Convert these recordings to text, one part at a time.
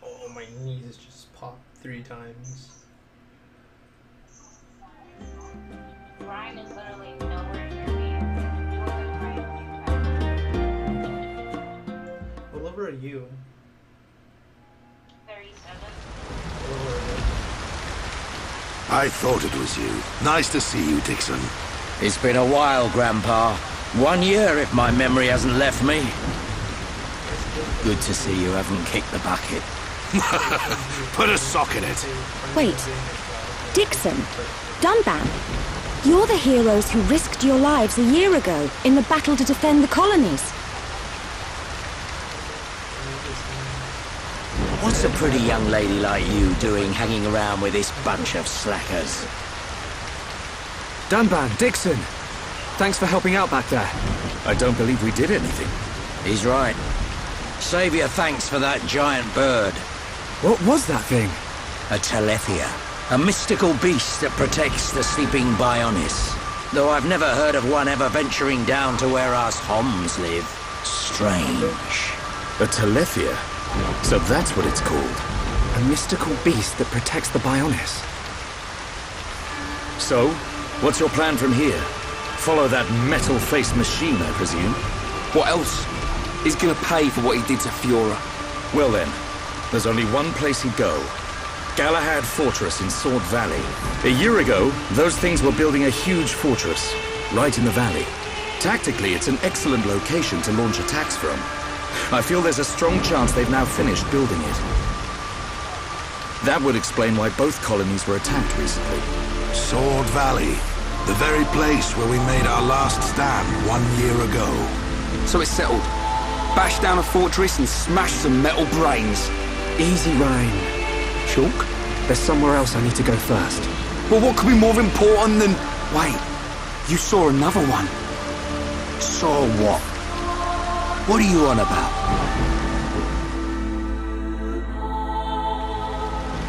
Oh, my knees just popped 3 times. Ryan is literally nowhere near me. What level are you? 37. I thought it was you. Nice to see you, Dixon. It's been a while, Grandpa. 1 year, if my memory hasn't left me. Good to see you haven't kicked the bucket. Put a sock in it. Wait. Dixon, Dunban, you're the heroes who risked your lives a year ago in the battle to defend the colonies. What's a pretty young lady like you doing hanging around with this bunch of slackers? Dunban, Dixon! Thanks for helping out back there. I don't believe we did anything. He's right. Save your thanks for that giant bird. What was that thing? A Telethia. A mystical beast that protects the sleeping Bionis. Though I've never heard of one ever venturing down to where us Homs live. Strange. A Telethia? So that's what it's called. A mystical beast that protects the Bionis. So, what's your plan from here? Follow that metal-faced machine, I presume? What else? He's gonna pay for what he did to Fiora. Well then, there's only one place he'd go. Galahad Fortress in Sword Valley. A year ago, those things were building a huge fortress, right in the valley. Tactically, it's an excellent location to launch attacks from. I feel there's a strong chance they've now finished building it. That would explain why both colonies were attacked recently. Sword Valley. The very place where we made our last stand 1 year ago. So it's settled. Bash down a fortress and smash some metal brains. Easy, Ryan. Chalk, there's somewhere else I need to go first. Well, what could be more important than... Wait, you saw another one. Saw what? What are you on about?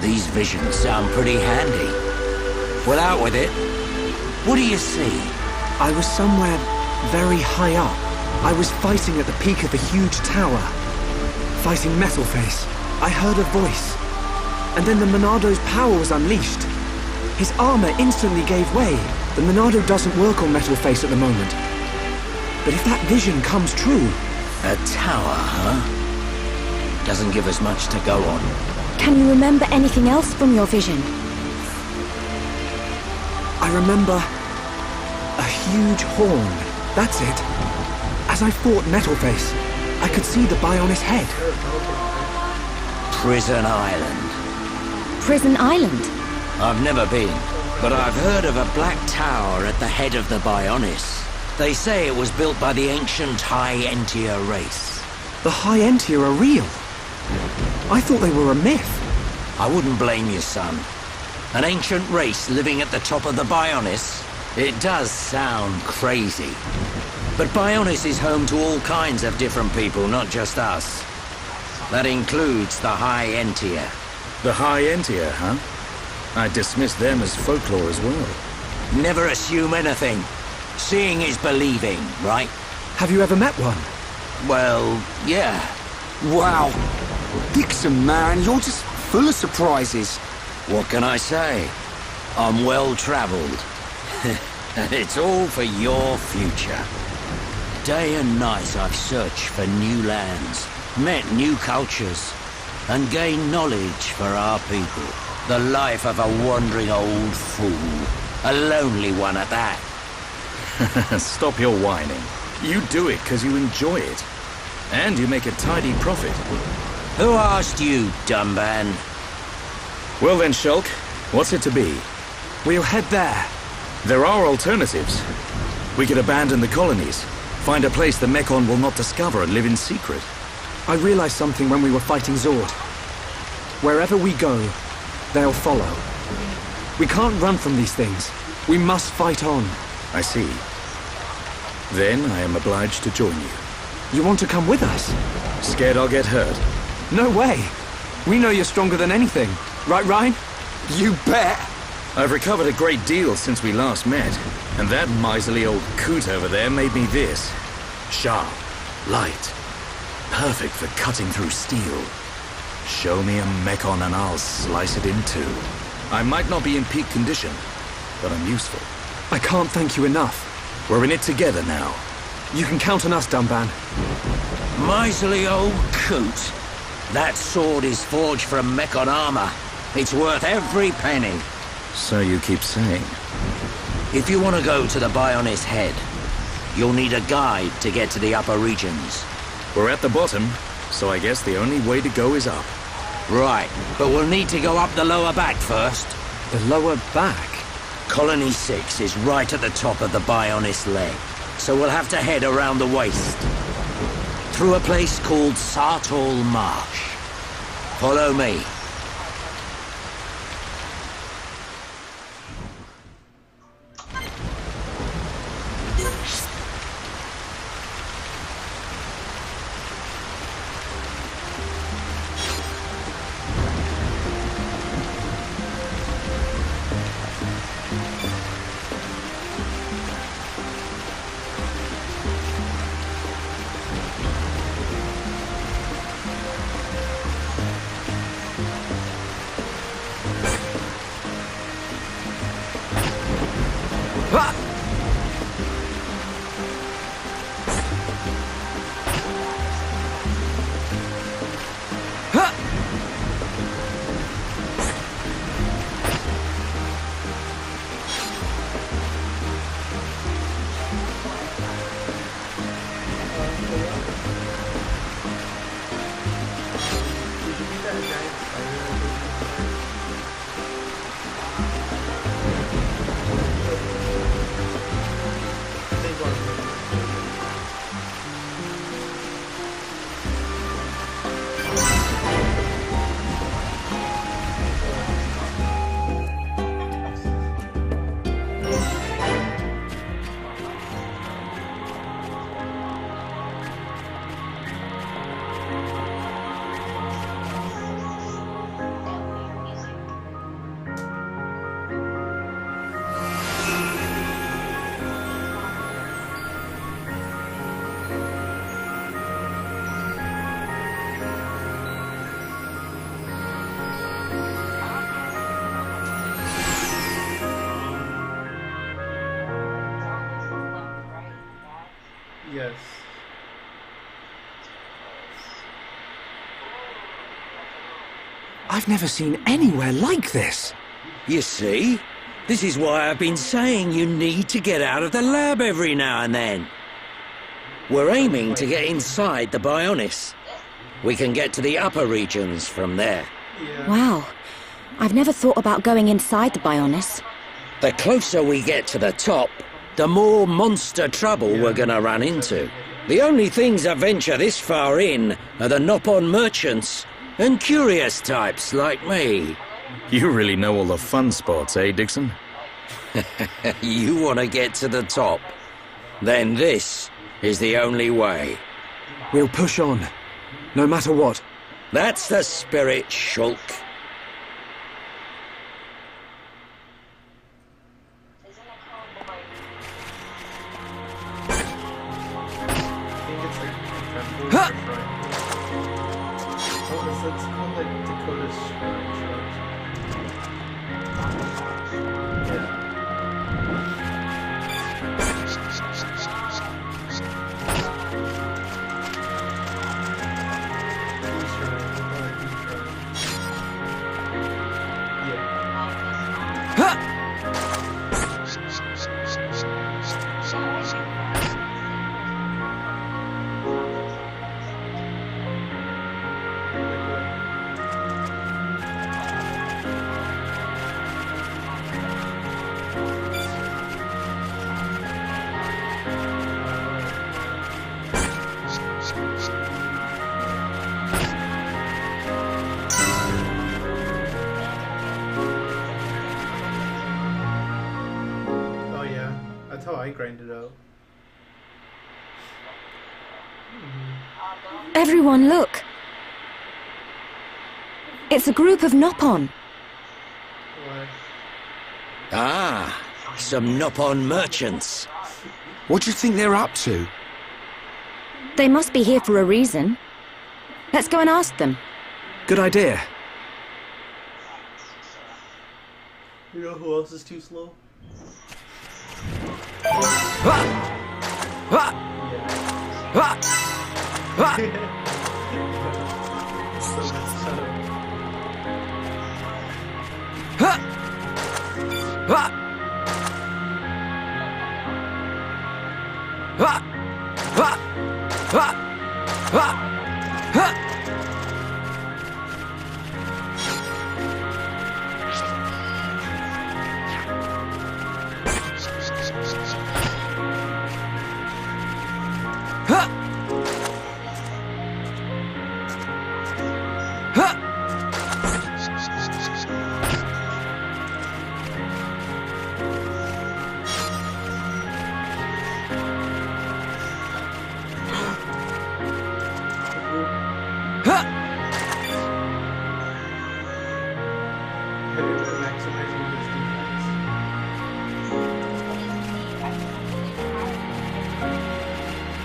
These visions sound pretty handy. Well, out with it. What do you see? I was somewhere very high up. I was fighting at the peak of a huge tower. Fighting Metalface. I heard a voice. And then the Monado's power was unleashed. His armor instantly gave way. The Monado doesn't work on Metalface at the moment. But if that vision comes true... A tower, huh? Doesn't give us much to go on. Can you remember anything else from your vision? I remember... a huge horn. That's it. As I fought Metalface, I could see the Bionis head. Prison Island. Prison Island? I've never been, but I've heard of a black tower at the head of the Bionis. They say it was built by the ancient High Entia race. The High Entia are real? I thought they were a myth. I wouldn't blame you, son. An ancient race living at the top of the Bionis? It does sound crazy. But Bionis is home to all kinds of different people, not just us. That includes the High Entia. The High Entia, huh? I dismiss them as folklore as well. Never assume anything. Seeing is believing, right? Have you ever met one? Well, yeah. Wow. Dixon, man, you're just full of surprises. What can I say? I'm well-traveled. And it's all for your future. Day and night I've searched for new lands, met new cultures, and gained knowledge for our people. The life of a wandering old fool. A lonely one at that. Stop your whining. You do it because you enjoy it. And you make a tidy profit. Who asked you, Dunban? Well then, Shulk, what's it to be? We'll head there. There are alternatives. We could abandon the colonies, find a place the Mekon will not discover and live in secret. I realized something when we were fighting Zord. Wherever we go, they'll follow. We can't run from these things. We must fight on. I see. Then I am obliged to join you. You want to come with us? Scared I'll get hurt? No way! We know you're stronger than anything. Right, Ryan? You bet! I've recovered a great deal since we last met, and that miserly old coot over there made me this. Sharp, light, perfect for cutting through steel. Show me a Mekon and I'll slice it in two. I might not be in peak condition, but I'm useful. I can't thank you enough. We're in it together now. You can count on us, Dunban. Miserly old coot. That sword is forged from Mekon armor. It's worth every penny. So you keep saying. If you want to go to the Bionis head, you'll need a guide to get to the upper regions. We're at the bottom, so I guess the only way to go is up. Right, but we'll need to go up the lower back first. The lower back? Colony 6 is right at the top of the Bionis leg, so we'll have to head around the waist. Through a place called Sartall Marsh. Follow me. Yes. I've never seen anywhere like this. You see? This is why I've been saying you need to get out of the lab every now and then. We're aiming to get inside the Bionis. We can get to the upper regions from there. Yeah. Wow. I've never thought about going inside the Bionis. The closer we get to the top, the more monster trouble we're gonna run into. The only things that venture this far in are the Nopon merchants and curious types like me. You really know all the fun spots, eh, Dixon? You want to get to the top? Then this is the only way. We'll push on, no matter what. That's the spirit, Shulk. I think it's like Tremble or Fright. What is it? It's called like Dakota's Shrine. Yeah. That's how I grind it out. Everyone, look. It's a group of Nopon. What? Ah, some Nopon merchants. What do you think they're up to? They must be here for a reason. Let's go and ask them. Good idea. You know who else is too slow?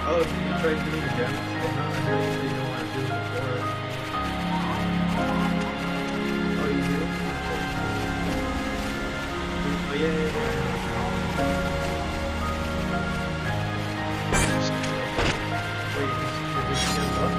Oh, you tried doing it again? Oh, no, I know you didn't want to do it before. Oh, you do? Oh, yeah, yeah, yeah. Wait, you're just getting up?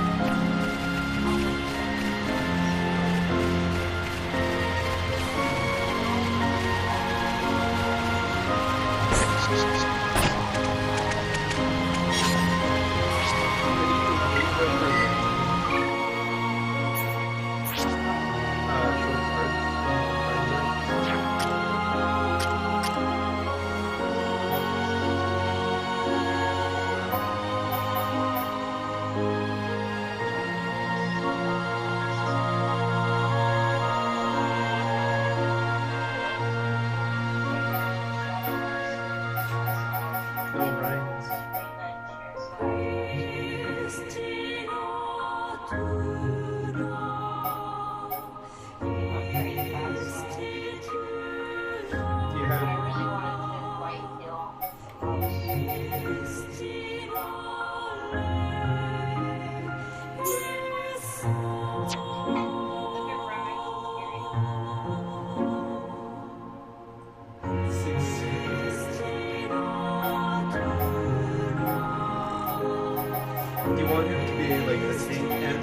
Do you want him to be like the tank and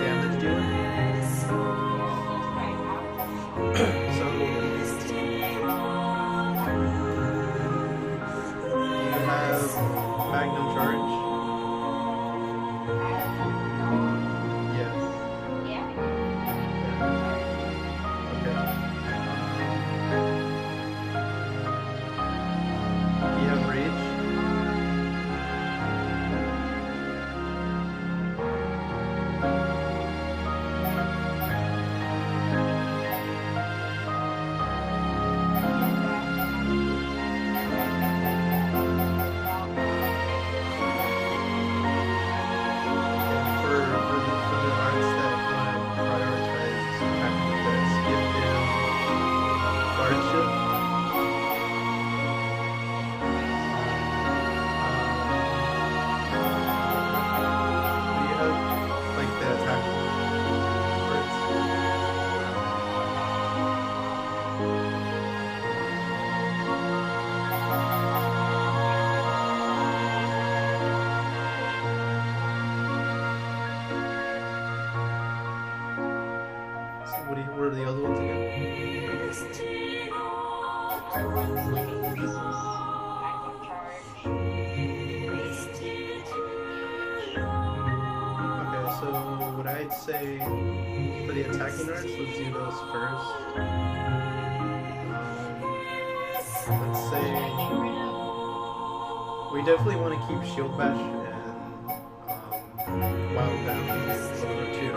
damage dealer? So you have Magnum Charge. Yeah. Okay. You have Rage. What are the other ones again? Okay, so what I'd say for the attacking arts, let's do those first. Let's say we definitely want to keep Shield Bash and Wild Bound. Those are two.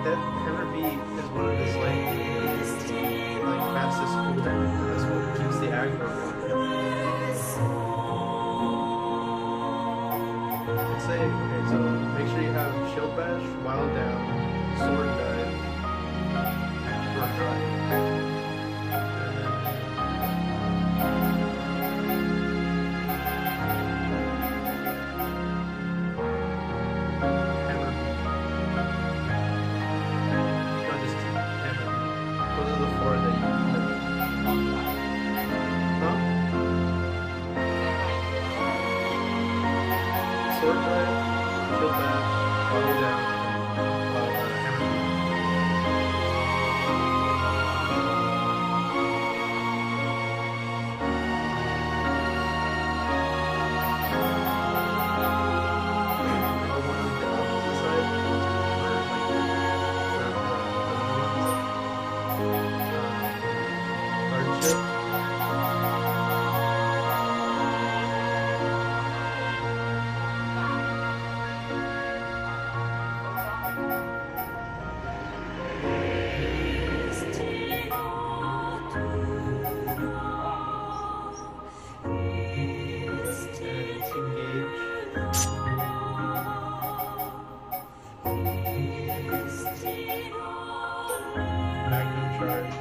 That Hammer Beat is one of his like fastest cooldown, and that's what keeps the aggro going. I'd say, okay, so make sure you have shield bash, wild down, sword dive, rock drive. Sword dive, shield bash, follow down, hammer. Or one on the opposite side, guard chip. Magnum charge.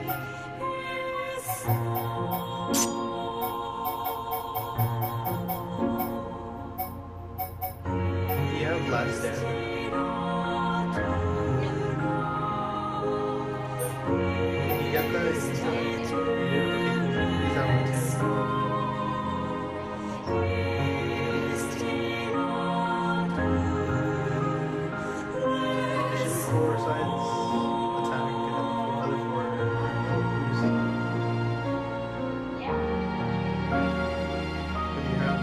Do you have last stand? Can you get that? He's at 110. Four sides attack and then the other four are boost. Yeah. What do you have?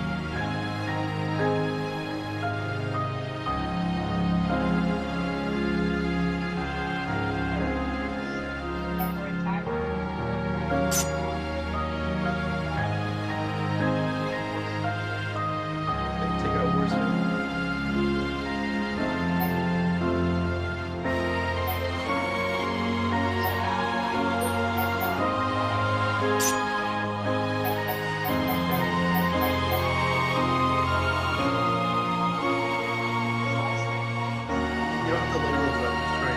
Okay, take out Wordsmith. You don't have to level those up, just try.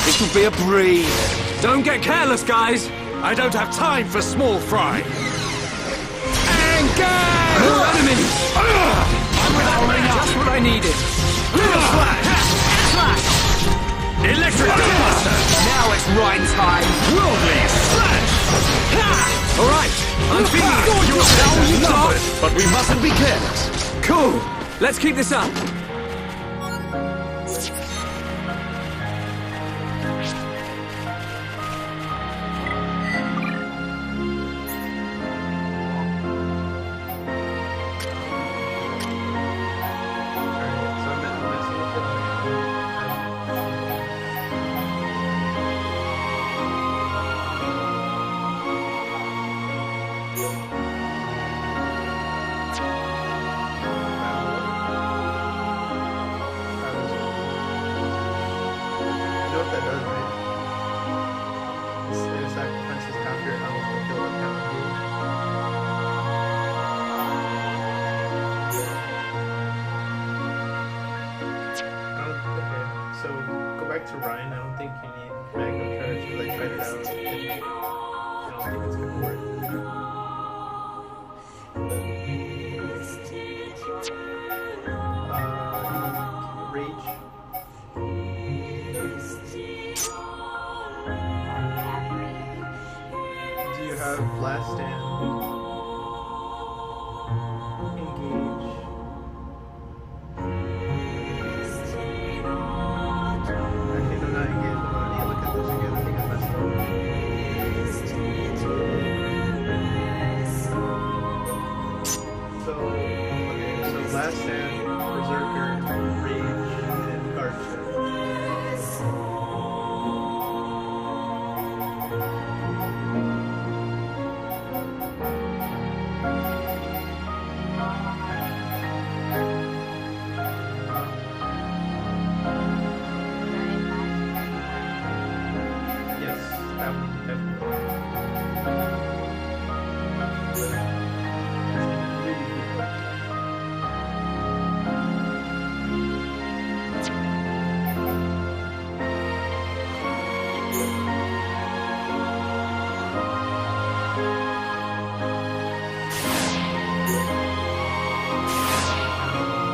This will be a breeze. Don't get careless, guys! I don't have time for small fry. Engage! More enemies! I'm without Just what I needed. Slash! Electric Gunbuster! Now it's right time. Worldly Slash! All right, I'm feeling your you days are stop. numbered, but we mustn't be careless. Cool. Let's keep this up. back to Ryan. I don't think you need Magnum Charge because I tried it out. I don't think it's gonna work. Rage. have last stand. Engage. Actually, they're not engaged. Hold on, I need to look at this again. I think I messed up. So, okay, so last stand, berserker, rage, and guard check. Yes, that one definitely. Really good.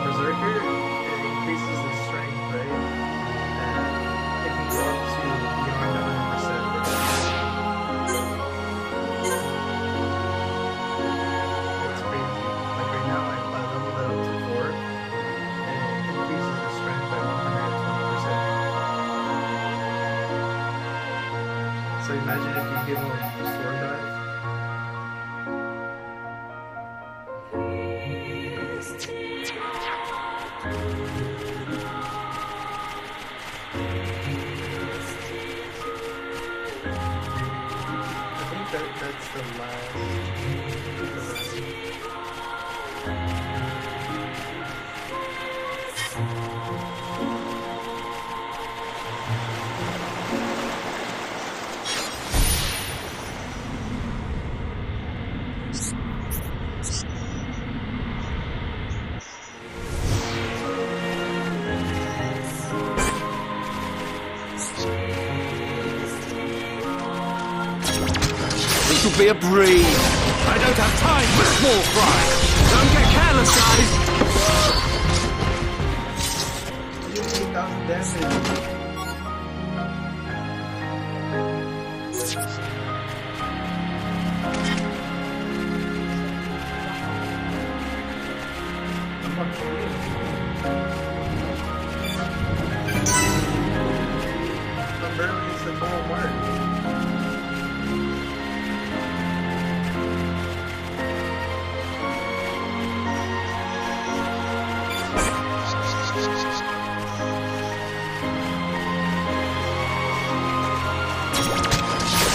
Berserker, it increases the strength, right? And it can go up to beyond 100%. It's crazy. Like right now, I leveled it up to 4, and it increases the strength by 120%. So imagine if you give him a sword dive. I think that's the last. This'll be a breeze. I don't have time for small fry. Don't get careless, guys. You do 8,000 damage. I'm watching you. I'm barely used to full mark.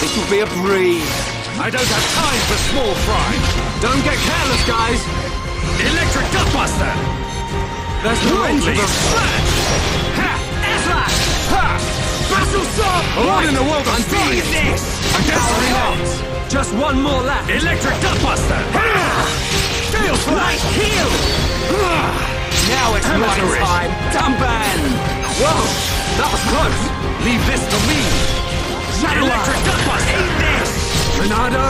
This'll be a breeze. I don't have time for small fry. Don't get careless, guys. Electric Gutbuster. There's no end to the slash. Ha! Slash! Ha! Battle Sword! What in the world of doing this? I guess not. Just one more lap. Electric Gutbuster. Steel Slash! Heal! Now it's my time. Dumban! Whoa! That was close. Leave this to me. Electric Gutbuster! Eat this! Tornado!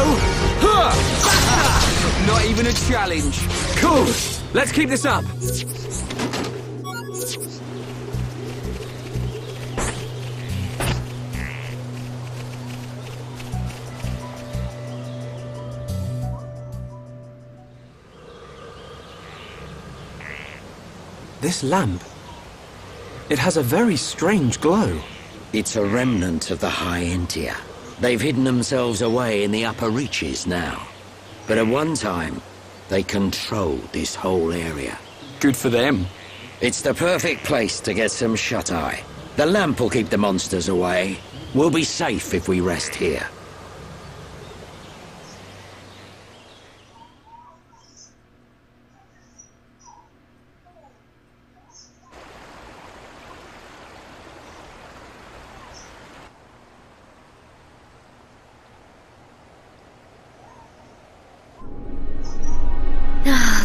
Not even a challenge. Cool. Let's keep this up. This lamp. It has a very strange glow. It's a remnant of the High Intia. They've hidden themselves away in the upper reaches now. But at one time, they controlled this whole area. Good for them. It's the perfect place to get some shut-eye. The lamp will keep the monsters away. We'll be safe if we rest here.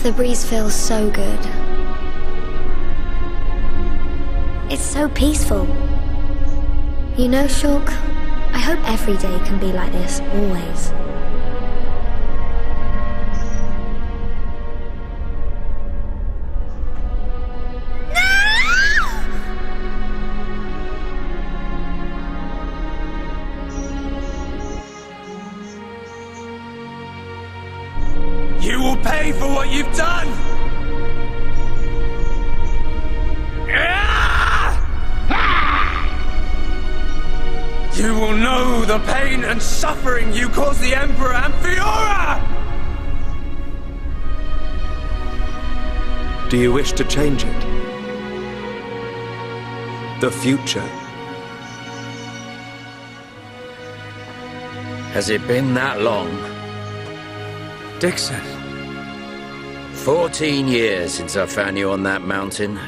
The breeze feels so good. It's so peaceful. You know, Shulk, I hope every day can be like this, always. will pay for what you've done! You will know the pain and suffering you caused the Emperor and Fiora! Do you wish to change it? The future? Has it been that long? Dixon. 14 years since I found you on that mountain.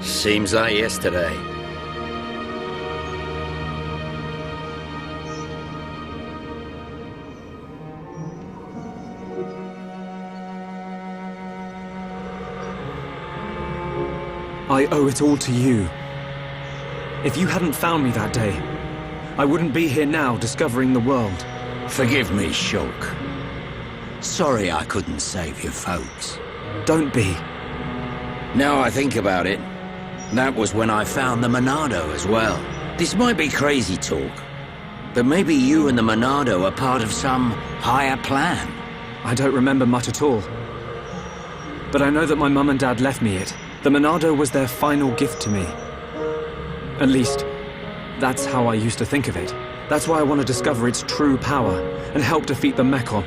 Seems like yesterday. I owe it all to you. If you hadn't found me that day, I wouldn't be here now discovering the world. Forgive me, Shulk. Sorry I couldn't save your folks. Don't be. Now I think about it, that was when I found the Monado as well. This might be crazy talk, but maybe you and the Monado are part of some higher plan. I don't remember much at all. But I know that my mum and dad left me it. The Monado was their final gift to me. At least, that's how I used to think of it. That's why I want to discover its true power and help defeat the Mechon.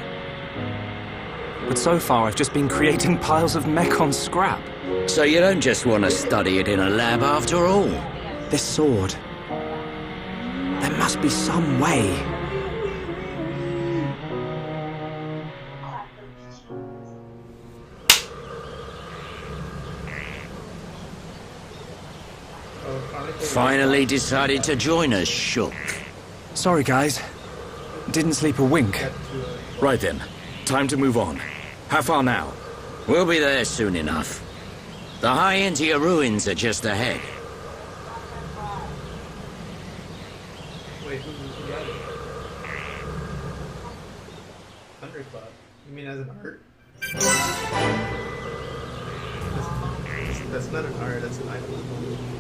But so far, I've just been creating piles of Mechon scrap. So you don't just want to study it in a lab after all? This sword... there must be some way. Finally decided to join us, Shulk. Sorry, guys. Didn't sleep a wink. Right then. Time to move on. How far now? We'll be there soon enough. The High Entia ruins are just ahead. Wait, who got it? Thundercloud. You mean as an art? That's not an art, that's an item.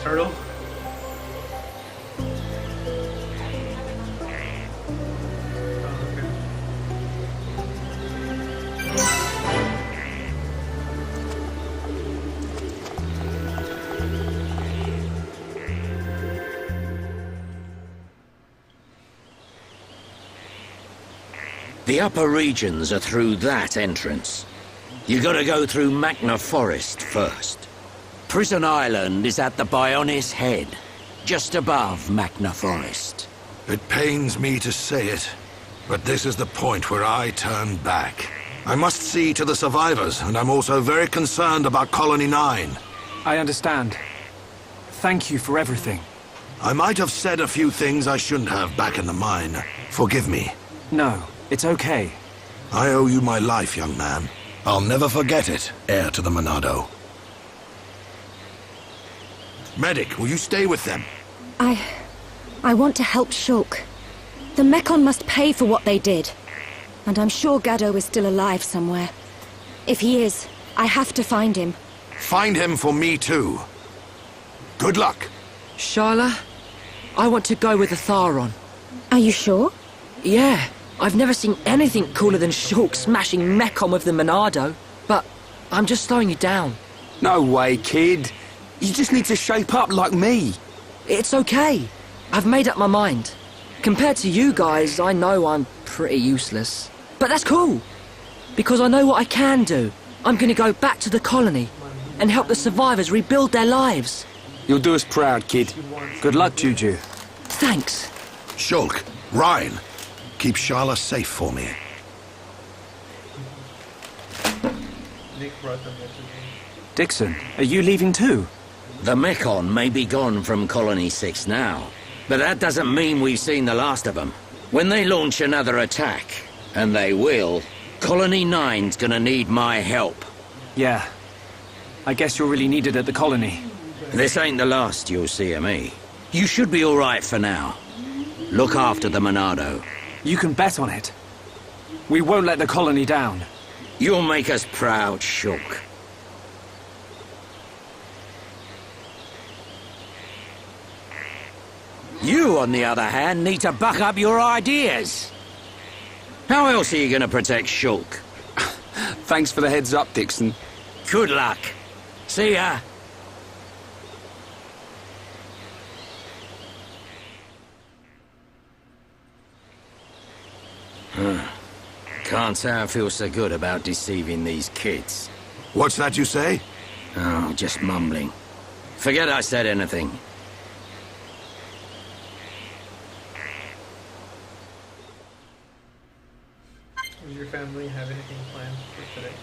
Turtle? The upper regions are through that entrance. You gotta go through Magna Forest first. Prison Island is at the Bionis head, just above Magna Forest. It pains me to say it, but this is the point where I turn back. I must see to the survivors, and I'm also very concerned about Colony 9. I understand. Thank you for everything. I might have said a few things I shouldn't have back in the mine. Forgive me. No, it's okay. I owe you my life, young man. I'll never forget it, heir to the Monado. Medic, will you stay with them? I want to help Shulk. The Mekon must pay for what they did. And I'm sure Gaddo is still alive somewhere. If he is, I have to find him. Find him for me too. Good luck. Shyla, I want to go with the Tharon. Are you sure? Yeah, I've never seen anything cooler than Shulk smashing Mekon with the Monado. But I'm just slowing you down. No way, kid. You just need to shape up like me. It's okay. I've made up my mind. Compared to you guys, I know I'm pretty useless. But that's cool. Because I know what I can do. I'm gonna go back to the colony and help the survivors rebuild their lives. You'll do us proud, kid. Good luck, Juju. Thanks. Shulk, Ryan, keep Shyla safe for me. Nick brought them messages. Dixon, are you leaving too? The Mekon may be gone from Colony 6 now, but that doesn't mean we've seen the last of them. When they launch another attack, and they will, Colony 9's gonna need my help. Yeah. I guess you're really needed at the colony. This ain't the last you'll see of me. You should be all right for now. Look after the Monado. You can bet on it. We won't let the colony down. You'll make us proud, Shulk. You, on the other hand, need to back up your ideas. How else are you gonna protect Shulk? Thanks for the heads up, Dixon. Good luck. See ya. Can't say I feel so good about deceiving these kids. What's that you say? Oh, just mumbling. Forget I said anything. Does your family have anything planned for today?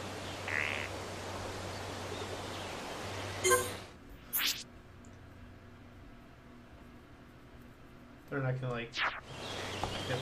They're not gonna like get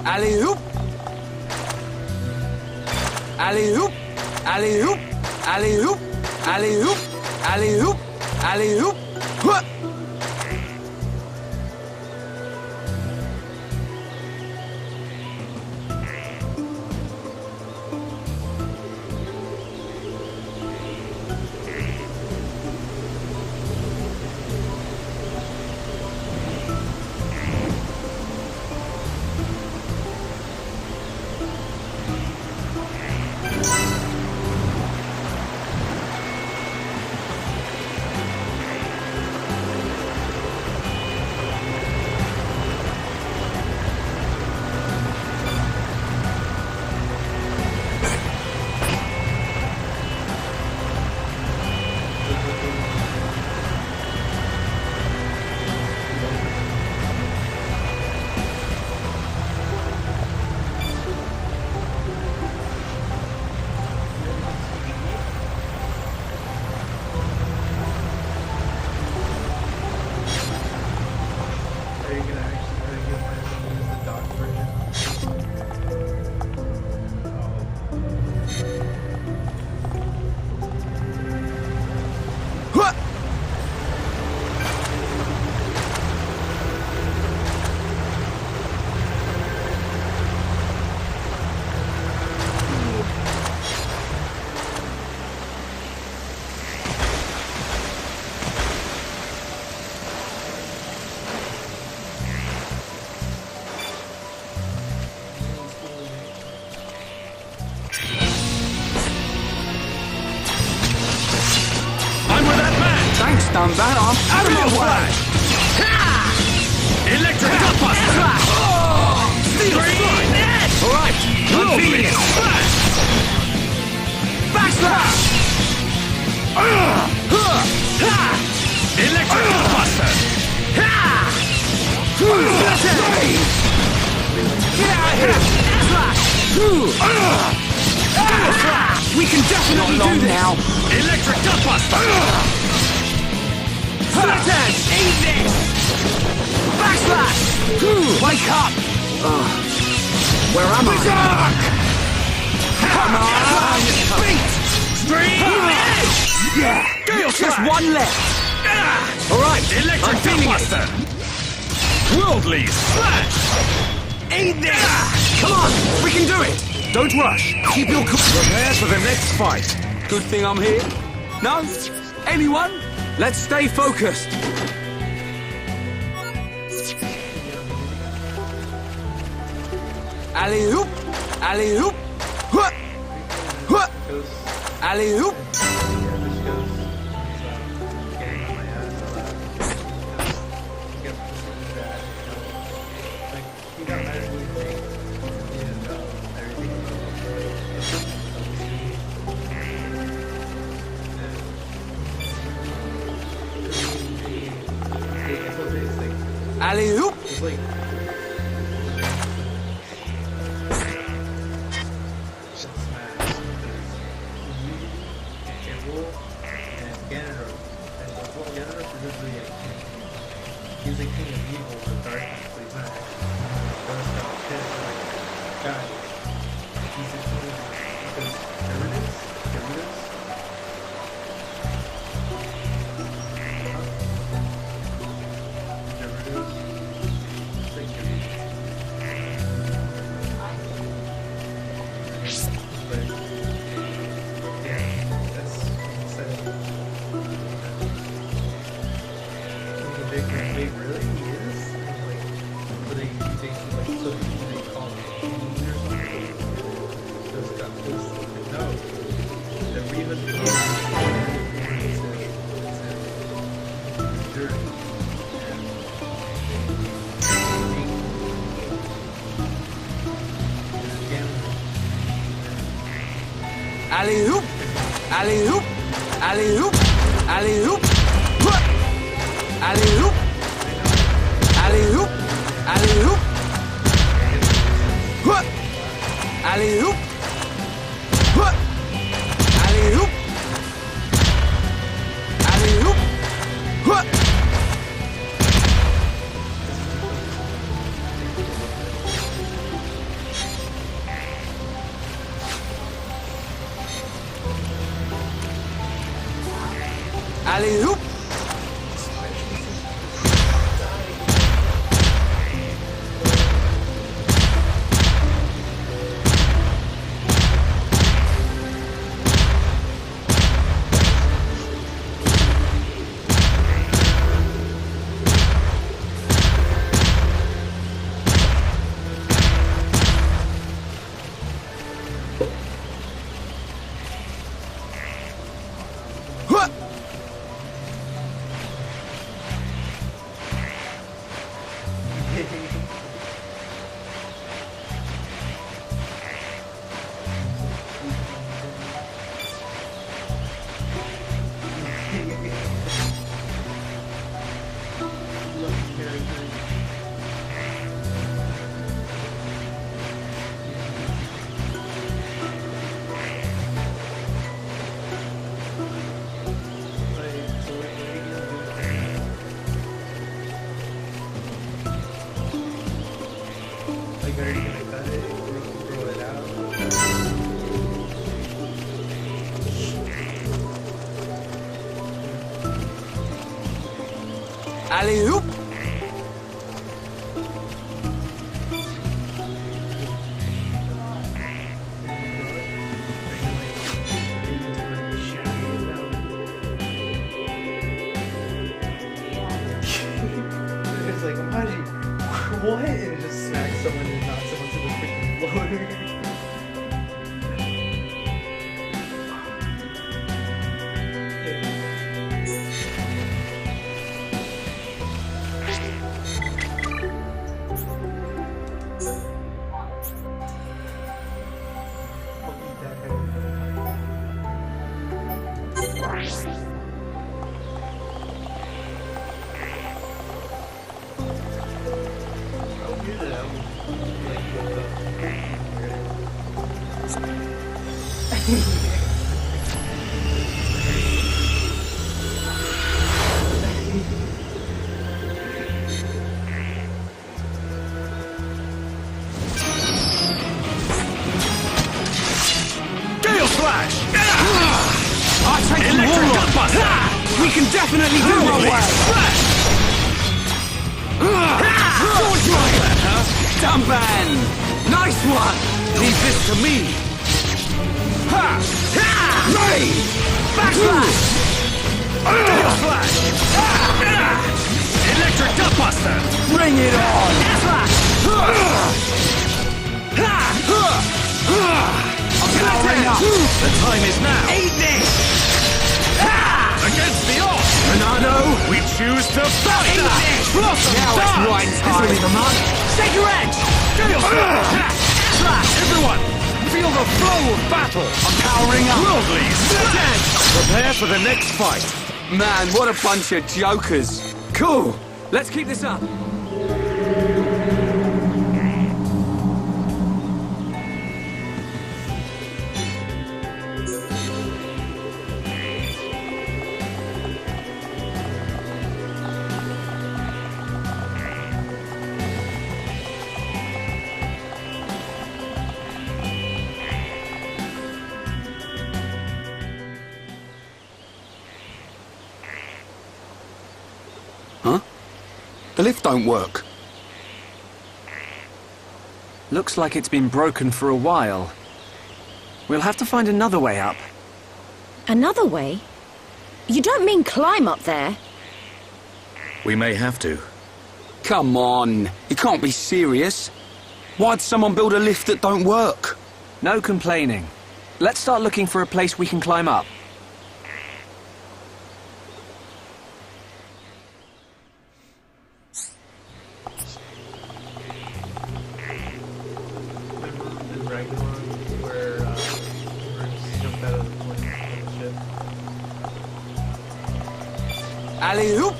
Alley-oop! Alley-oop! Alley-oop! Alley-oop! Alley-oop! Alley-oop! Alley-oop! What? Stand back, I'm out of my way! Electric Gutbuster! Steel Strike! Alright, convenient! Backslash! Electric Gutbuster! Get out of here! Slash! We can definitely Not long do this! now. Electric Gutbuster! Flat Edge! Eat this! Backslash! Wake up! Where am I? Berserk! Come on! Beat! Stream Edge! Yeah! Gale Just Slash! one left. Alright, Electric I'm feeling it. Gutbuster! Worldly Slash! Eat this! Come on! We can do it! Don't rush! Keep your cool. Prepare for the next fight! Good thing I'm here. No? Anyone? Let's stay focused. Alley-oop! Alley-oop! Huh! Huh! Alley-oop! Alley-oop! It's like he's the king of evil and darkness, but he's not actually. God, he's the king of because Gerudus? It's like but yeah, that's exciting. Wait, really? He is? Like, but they like, so they call him king or something? So it's got this, no. The Riva it's dirty. Alley-oop! Alley-oop! Alley-oop! Alley-oop! Huh! Alley-oop! Alley-oop! Alley-oop! Huh! Alley-oop! Huh! Alley-oop! Alley-oop! Huh! Alley-oop! Huh! Like, are you gonna cut it? Throw it out? Alley-oop! It's like, imagine, what? And it just smacks someone and knocks someone to the freaking floor. Gale Slash! I take you all on! We can definitely do our way! Don't try that, huh? Dumban! Nice one! Leave this to me! Ha! Ray! Backslash! Gale Slash! Electric Gutbuster! Bring it on! Powering up! The time is now! Eat this! Against the odds! Renato, we choose to fight! Eat this! Blossom now it's wine time! This will be the Take your edge! Gale Slash! Everyone, feel the flow of battle! I'm powering up! Worldlies! Prepare for the next fight! Man, what a bunch of jokers. Cool! Let's keep this up. Huh? The lift don't work. Looks like it's been broken for a while. We'll have to find another way up. Another way? You don't mean climb up there? We may have to. Come on, you can't be serious. Why'd someone build a lift that don't work? No complaining. Let's start looking for a place we can climb up. Alley-oop!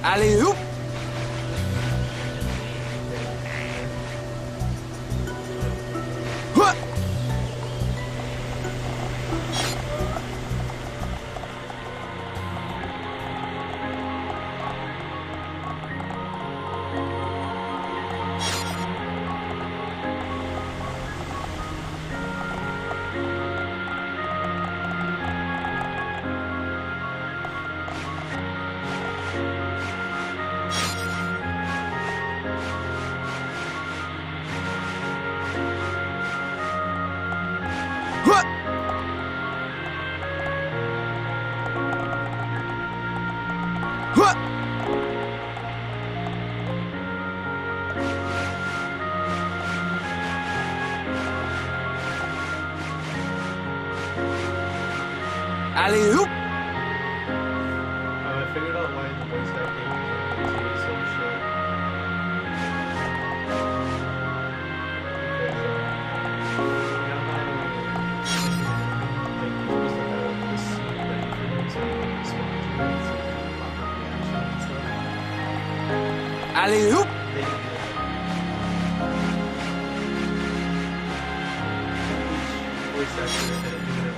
Alley-oop! Huh! Alley-oop! I figured out why the voice acting is so short. Alley-oop! Voice actor had a different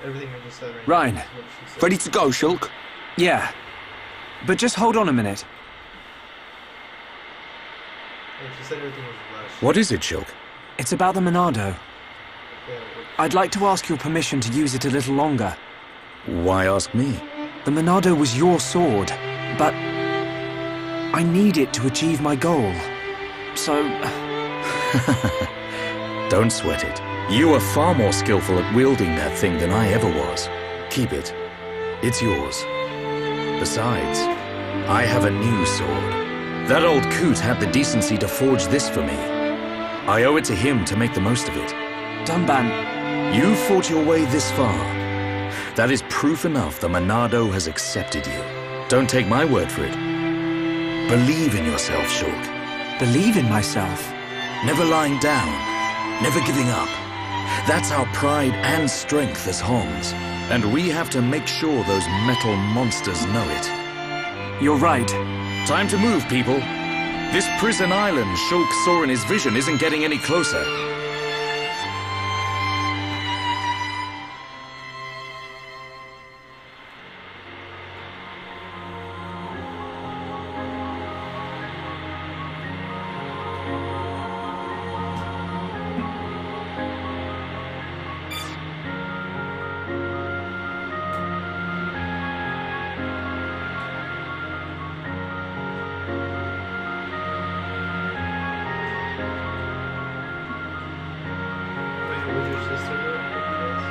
everything I just said Ryan. Ready to go, Shulk? Yeah. But just hold on a minute. Yeah, she said everything was rushed. What is it, Shulk? It's about the Monado. I'd like to ask your permission to use it a little longer. Why ask me? The Monado was your sword, but I need it to achieve my goal. So... Don't sweat it. You are far more skillful at wielding that thing than I ever was. Keep it. It's yours. Besides, I have a new sword. That old coot had the decency to forge this for me. I owe it to him to make the most of it. Dunban, You fought your way this far. That is proof enough the Monado has accepted you. Don't take my word for it. Believe in yourself, Shulk. believe in myself. Never lying down, never giving up. That's our pride and strength as Hons. And we have to make sure those metal monsters know it. You're right. Time to move, people. This prison island Shulk saw in his vision isn't getting any closer. Would your sister do this?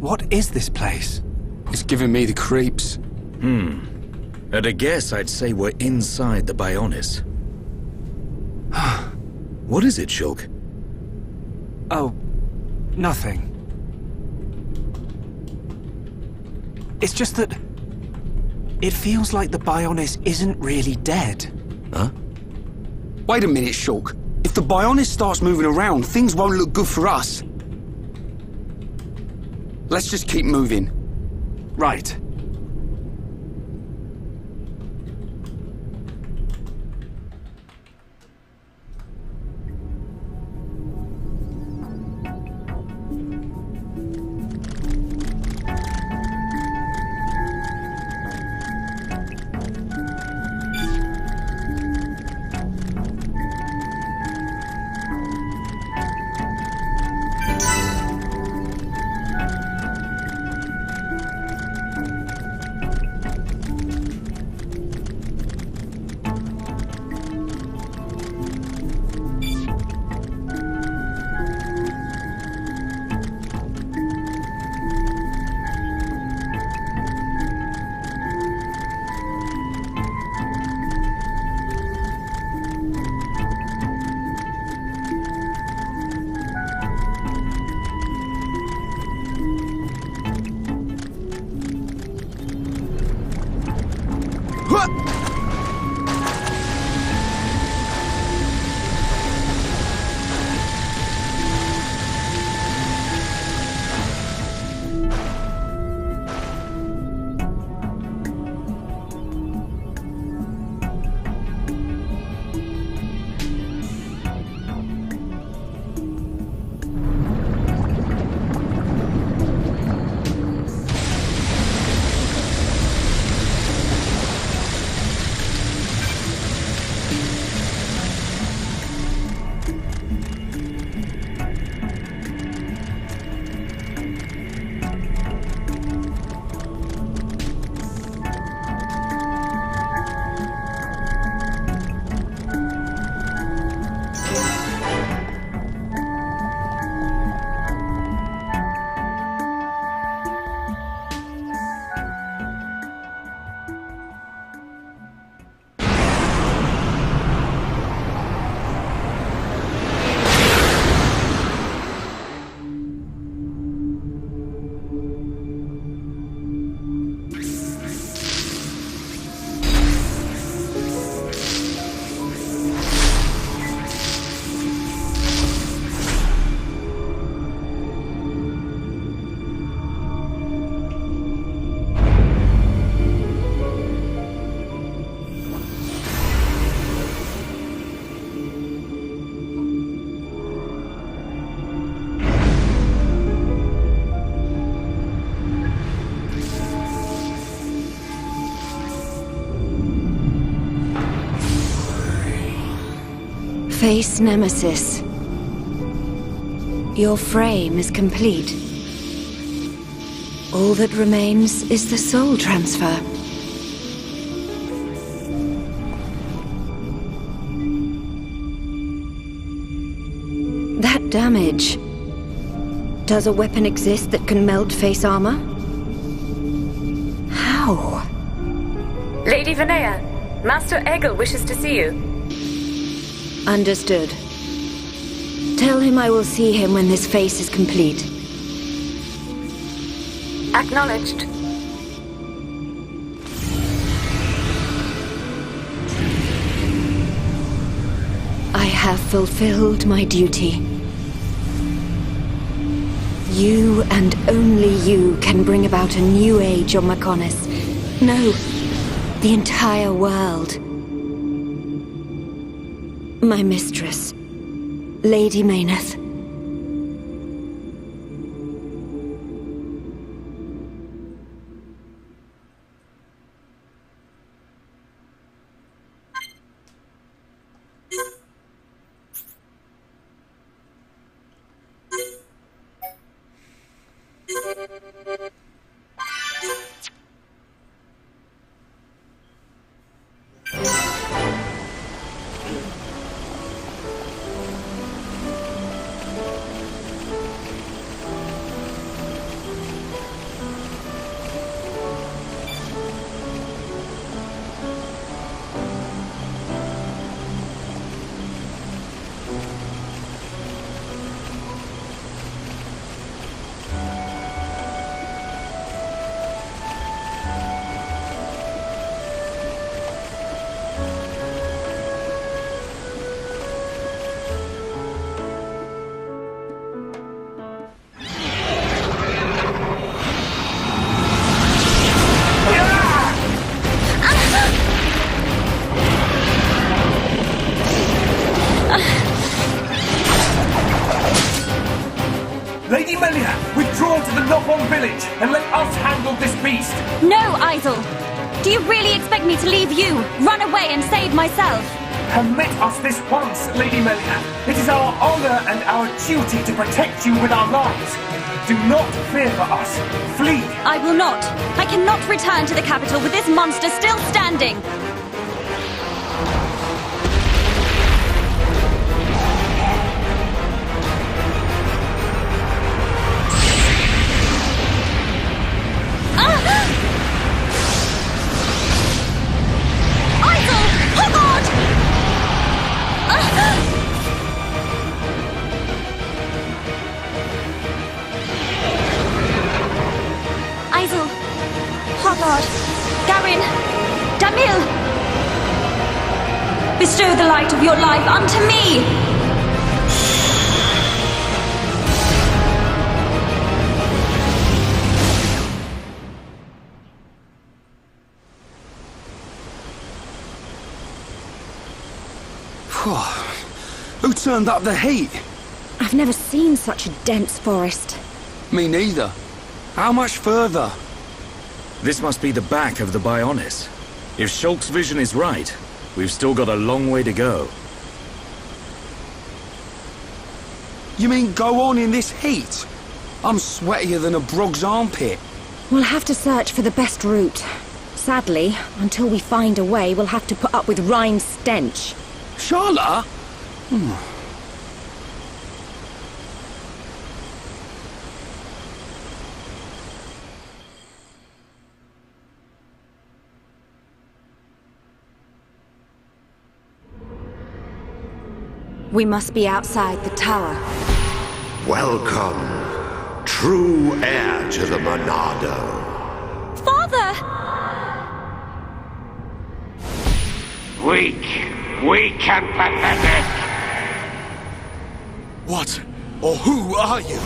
What is this place? It's giving me the creeps. At a guess, I'd say we're inside the Bionis. What is it, Shulk? Oh, nothing. It's just that... it feels like the Bionis isn't really dead. Huh? Wait a minute, Shulk. If the Bionis starts moving around, things won't look good for us. Let's just keep moving. Right. Face Nemesis. Your frame is complete. All that remains is the soul transfer. That damage... Does a weapon exist that can melt face armor? How? Lady Vinaya, Master Egil wishes to see you. Understood. Tell him I will see him when this face is complete. Acknowledged. I have fulfilled my duty. You and only you can bring about a new age on Mechonis. No, the entire world. My mistress, Lady Mayneth. Lady Melia, withdraw to the Nothon village and let us handle this beast! No, Isel! Do you really expect me to leave you, run away and save myself? Permit us this once, Lady Melia. It is our honor and our duty to protect you with our lives. Do not fear for us. Flee! I will not. I cannot return to the capital with this monster still standing. Bestow the light of your life unto me! Who turned up the heat? I've never seen such a dense forest. Me neither. How much further? This must be the back of the Bionis. If Shulk's vision is right, we've still got a long way to go. You mean go on in this heat? I'm sweatier than a brog's armpit. We'll have to search for the best route. Sadly, until we find a way, we'll have to put up with Rhine's stench. Charlotte? We must be outside the tower. Welcome, true heir to the Monado. Father! Weak and pathetic. What or who are you?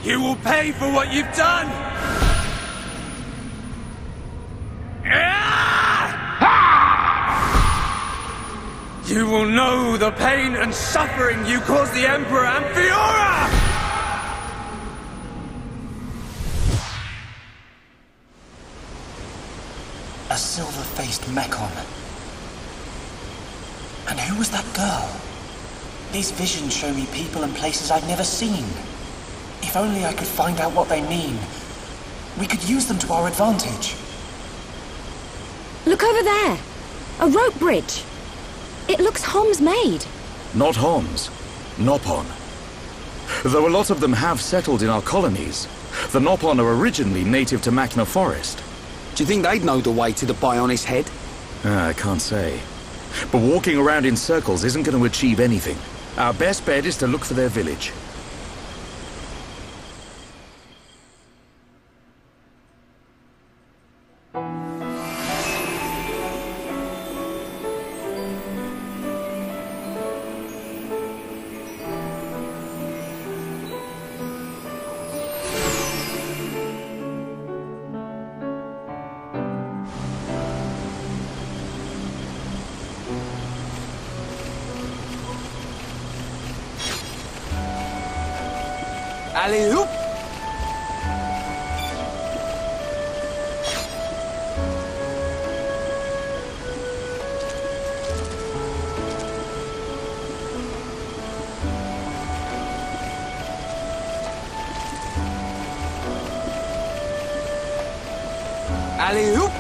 You will pay for what you've done! You will know the pain and suffering you caused the Emperor and Fiora! A silver-faced Mechon. And who was that girl? These visions show me people and places I've never seen. If only I could find out what they mean. We could use them to our advantage. Look over there. A rope bridge. It looks Hom's made. Not Homs. Nopon. Though a lot of them have settled in our colonies, the Nopon are originally native to Machna Forest. Do you think they'd know the way to the Bionic head? I can't say. But walking around in circles isn't going to achieve anything. Our best bet is to look for their village. Alley-oop! Alley-oop!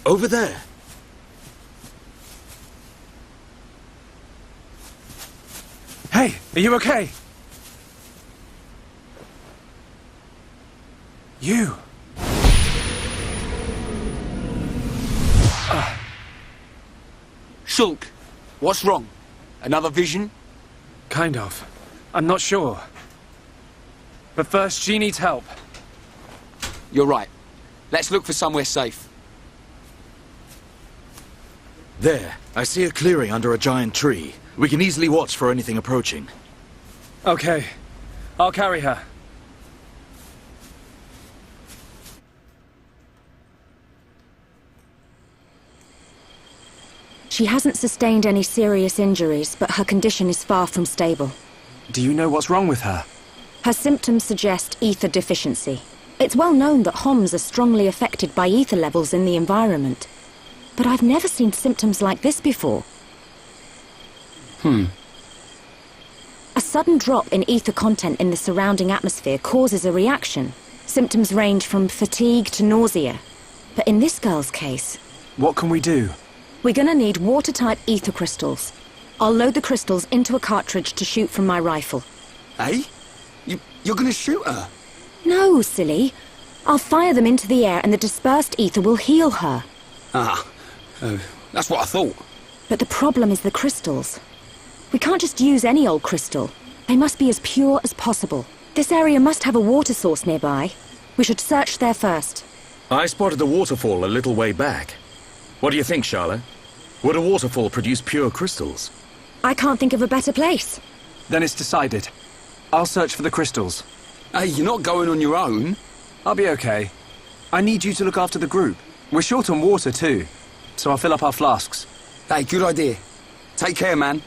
Over there. Hey, are you okay? You. Shulk, what's wrong? Another vision? Kind of. I'm not sure. But first, she needs help. You're right. Let's look for somewhere safe. There, I see a clearing under a giant tree. We can easily watch for anything approaching. Okay. I'll carry her. She hasn't sustained any serious injuries, but her condition is far from stable. Do you know what's wrong with her? Her symptoms suggest ether deficiency. It's well known that Homs are strongly affected by ether levels in the environment. But I've never seen symptoms like this before. A sudden drop in ether content in the surrounding atmosphere causes a reaction. Symptoms range from fatigue to nausea. But in this girl's case... What can we do? We're gonna need water-type ether crystals. I'll load the crystals into a cartridge to shoot from my rifle. Hey? You're gonna shoot her? No, silly. I'll fire them into the air and the dispersed ether will heal her. That's what I thought. But the problem is the crystals. We can't just use any old crystal. They must be as pure as possible. This area must have a water source nearby. We should search there first. I spotted a waterfall a little way back. What do you think, Charlotte? Would a waterfall produce pure crystals? I can't think of a better place. Then it's decided. I'll search for the crystals. Hey, you're not going on your own. I'll be okay. I need you to look after the group. We're short on water too, so I'll fill up our flasks. Hey, good idea. Take care, man.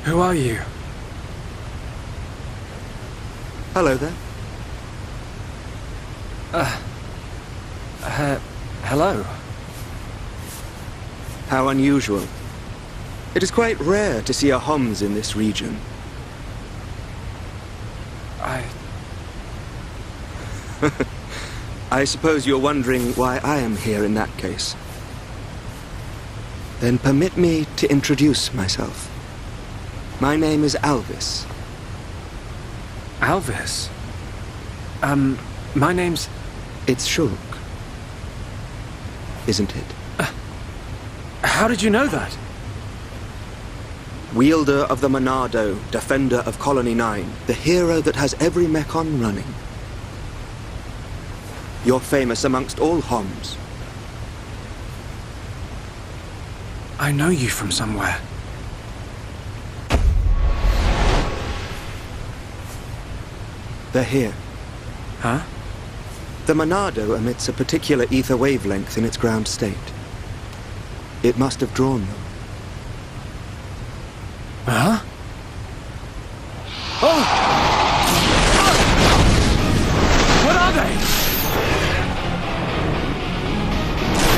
Who are you? Hello there. Hello. How unusual. It is quite rare to see a Homs in this region. I suppose you're wondering why I am here in that case. Then permit me to introduce myself. My name is Alvis. Alvis? My name's... It's Shulk. Isn't it? How did you know that? Wielder of the Monado, defender of Colony 9, the hero that has every Mechon running. You're famous amongst all Homs. I know you from somewhere. They're here. Huh? The Monado emits a particular ether wavelength in its ground state. It must have drawn them. Huh? Oh! What are they?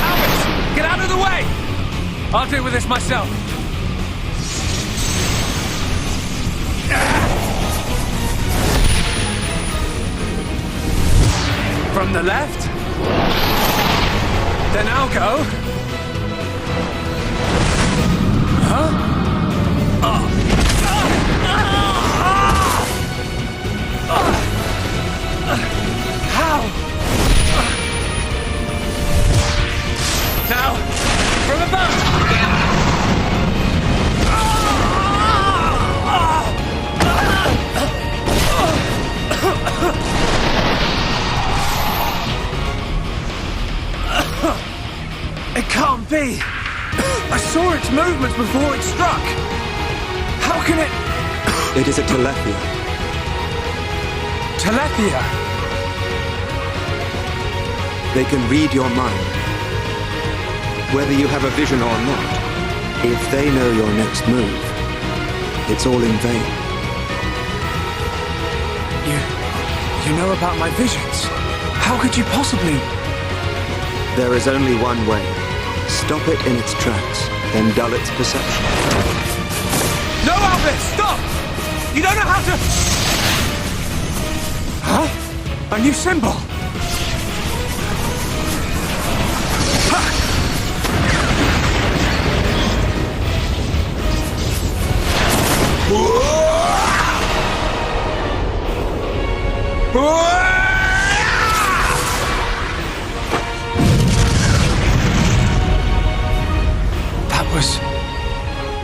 Albert! Get out of the way! I'll deal with this myself. From the left? Then I'll go. Huh? How? Now, from above! can't be! I saw its movements before it struck! How can it... It is a Telethia. Telethia? They can read your mind. Whether you have a vision or not, if they know your next move, it's all in vain. You know about my visions? How could you possibly... There is only one way. Stop it in its tracks, then dull its perception. No, Albert! Stop! You don't know how to... Huh? A new symbol? That was...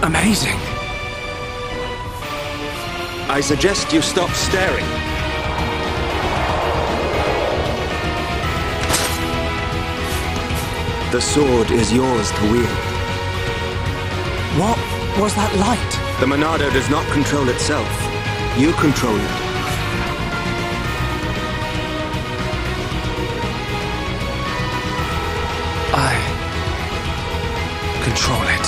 amazing. I suggest you stop staring. The sword is yours to wield. What was that light? The Monado does not control itself. You control it. I control it.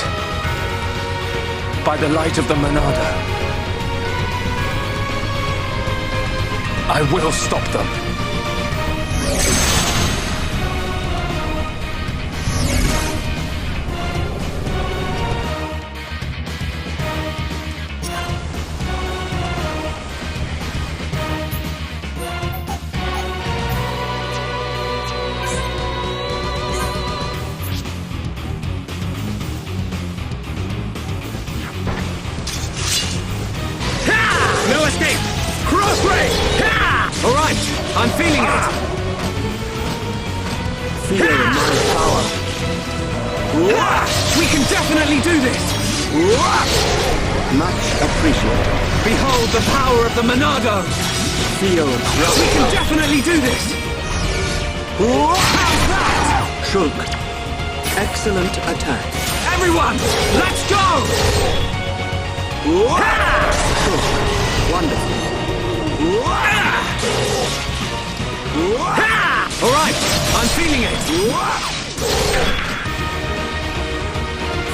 By the light of the Monado. I will stop them. No escape! Cross ray! All right, I'm feeling it. Feel my power. We can definitely do this. Much appreciated. Behold the power of the Monado. Feel. We can definitely do this. How's that? Shulk. Excellent attack. Everyone, let's go! Wonderful. All right, I'm feeling it.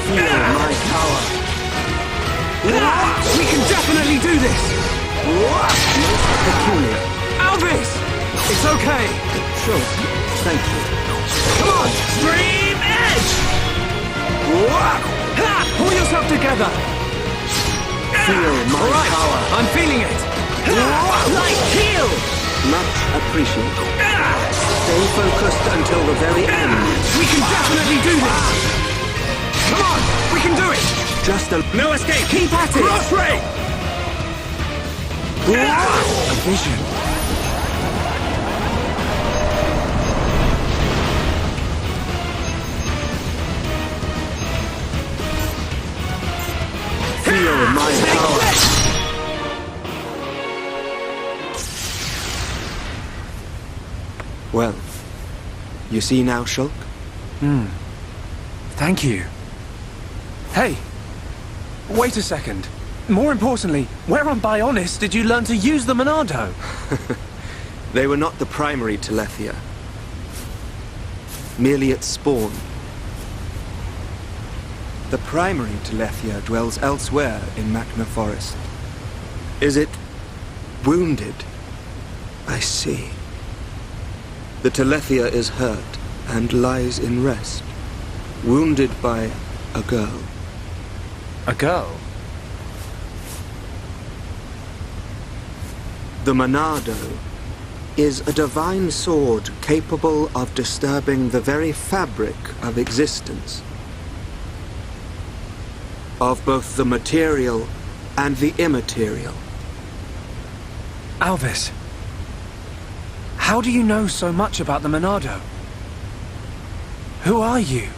Feel my power. We can definitely do this. Most peculiar. Alvis, it's okay. Sure. Thank you. Come on, Stream Edge. Pull yourself together. Feel my All right, power. I'm feeling it. Light heal. Much appreciated. Stay focused until the very end. We can definitely do this. Come on, we can do it. Just a... No escape. Keep at it. Cross ray. A vision. Feel my power. Well, you see now, Shulk? Thank you. Hey, wait a second. More importantly, where on Bionis did you learn to use the Monado? They were not the primary Telethia. Merely its spawn. The primary Telethia dwells elsewhere in Machna Forest. Is it wounded? I see. The Telethia is hurt and lies in rest, wounded by a girl. A girl? The Monado is a divine sword capable of disturbing the very fabric of existence. Of both the material and the immaterial. Alvis, how do you know so much about the Monado? Who are you?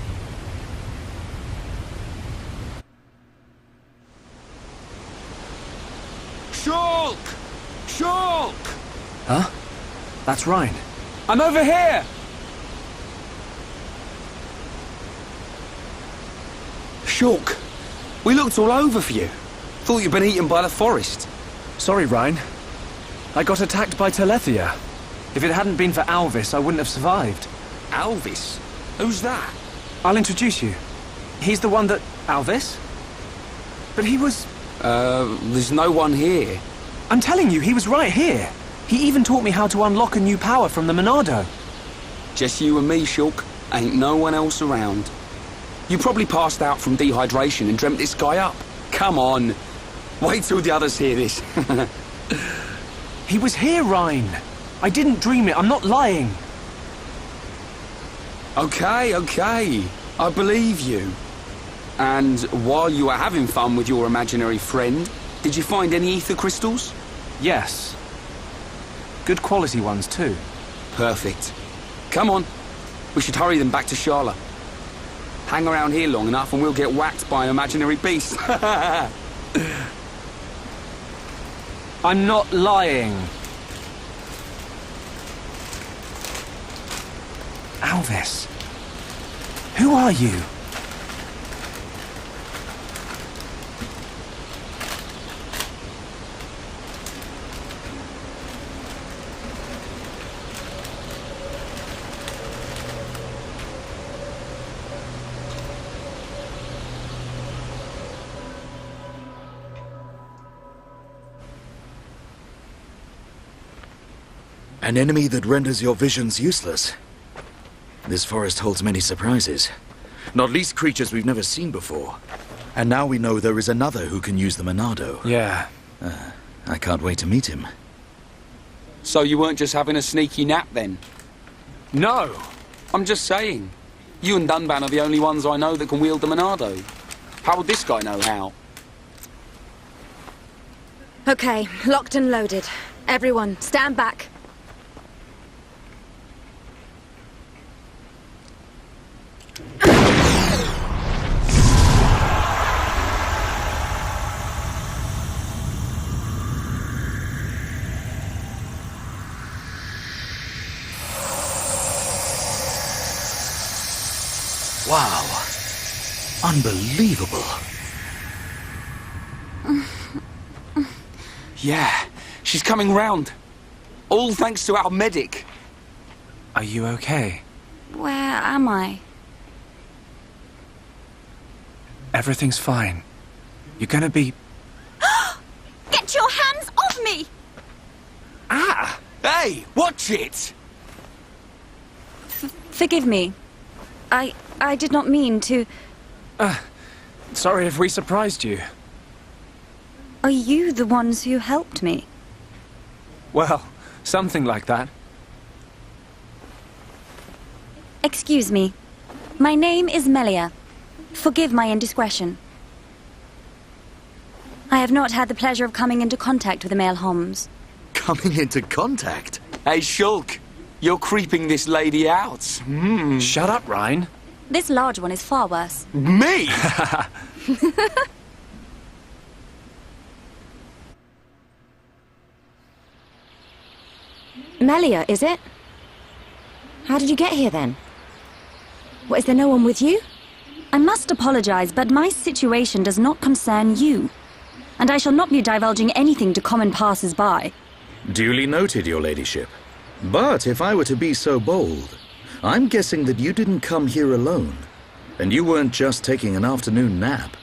Shulk! Shulk! Huh? That's Ryan. I'm over here! Shulk, we looked all over for you. Thought you'd been eaten by the forest. Sorry, Rhine. I got attacked by Telethia. If it hadn't been for Alvis, I wouldn't have survived. Alvis? Who's that? I'll introduce you. He's the one that... Alvis? But he was... There's no one here. I'm telling you, he was right here. He even taught me how to unlock a new power from the Monado. Just you and me, Shulk. Ain't no one else around. You probably passed out from dehydration and dreamt this guy up. Come on. Wait till the others hear this. He was here, Rhine. I didn't dream it. I'm not lying. Okay. I believe you. And while you were having fun with your imaginary friend, did you find any ether crystals? Yes. Good quality ones, too. Perfect. Come on. We should hurry them back to Shala. Hang around here long enough and we'll get whacked by an imaginary beast. I'm not lying. Alvis. Who are you? An enemy that renders your visions useless. This forest holds many surprises. Not least creatures we've never seen before. And now we know there is another who can use the Monado. Yeah. I can't wait to meet him. So you weren't just having a sneaky nap then? No! I'm just saying. You and Dunban are the only ones I know that can wield the Monado. How would this guy know how? Okay, locked and loaded. Everyone, stand back. Wow. Unbelievable. Yeah, she's coming round. All thanks to our medic. Are you okay? Where am I? Everything's fine. You're gonna be... Get your hands off me! Ah! Hey, watch it! Forgive me. I did not mean to... Sorry if we surprised you. Are you the ones who helped me? Well, something like that. Excuse me. My name is Melia. Forgive my indiscretion. I have not had the pleasure of coming into contact with the male Homs. Coming into contact? Hey, Shulk, you're creeping this lady out. Shut up, Rhine. This large one is far worse. Me? Melia, is it? How did you get here then? What, is there no one with you? I must apologize, but my situation does not concern you. And I shall not be divulging anything to common passers-by. Duly noted, your ladyship. But if I were to be so bold, I'm guessing that you didn't come here alone. And you weren't just taking an afternoon nap.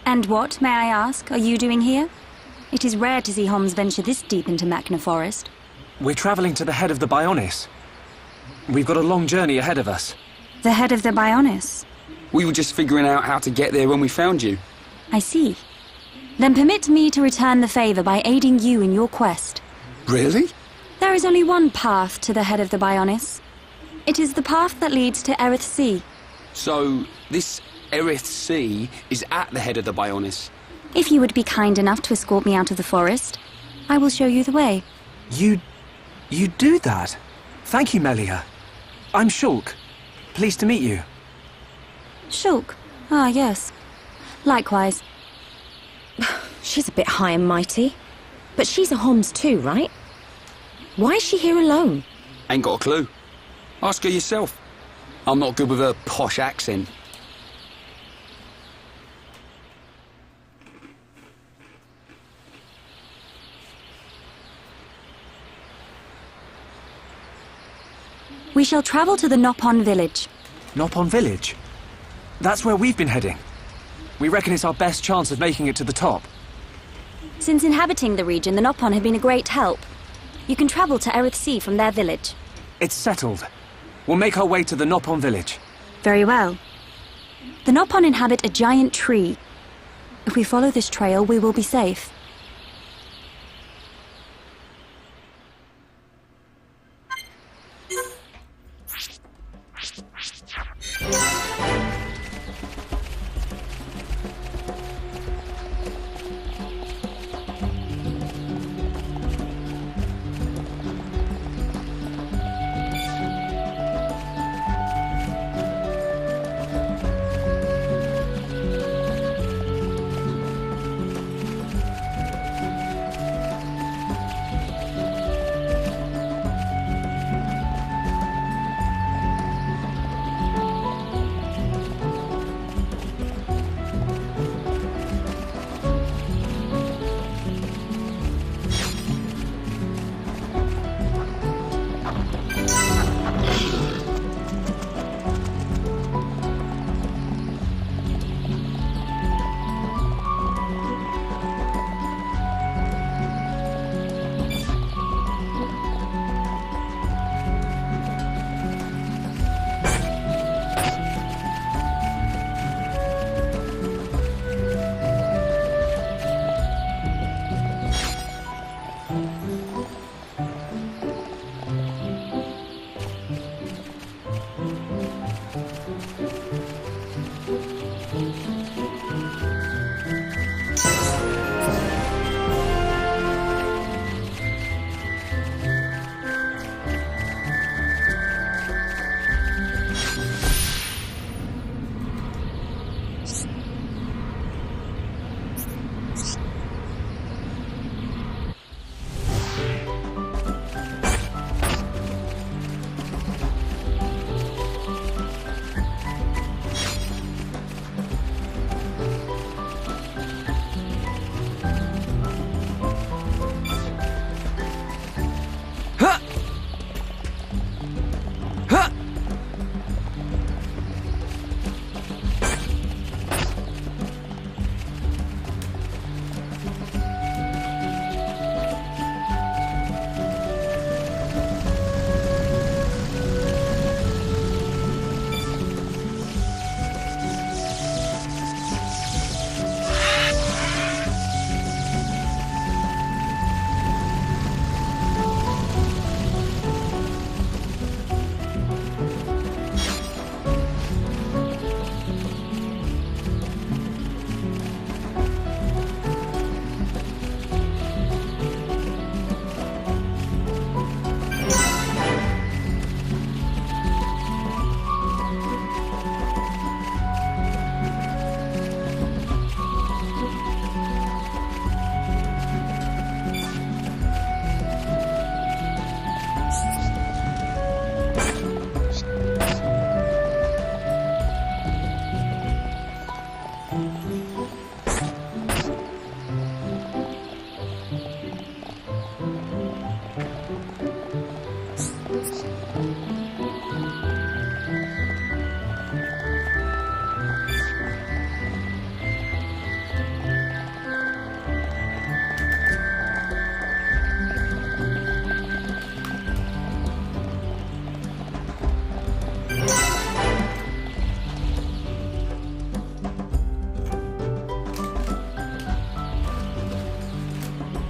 And what, may I ask, are you doing here? It is rare to see Homs venture this deep into Machna Forest. We're traveling to the head of the Bionis. We've got a long journey ahead of us. The head of the Bionis? We were just figuring out how to get there when we found you. I see. Then permit me to return the favor by aiding you in your quest. Really? There is only one path to the head of the Bionis. It is the path that leads to Erith Sea. So, this Erith Sea is at the head of the Bionis. If you would be kind enough to escort me out of the forest, I will show you the way. You do that? Thank you, Melia. I'm Shulk. Pleased to meet you. Shulk? Ah, yes. Likewise. She's a bit high and mighty. But she's a Homs too, right? Why is she here alone? Ain't got a clue. Ask her yourself. I'm not good with her posh accent. We shall travel to the Nopon village. Nopon village? That's where we've been heading. We reckon it's our best chance of making it to the top. Since inhabiting the region, the Nopon have been a great help. You can travel to Erith Sea from their village. It's settled. We'll make our way to the Nopon village. Very well. The Nopon inhabit a giant tree. If we follow this trail, we will be safe.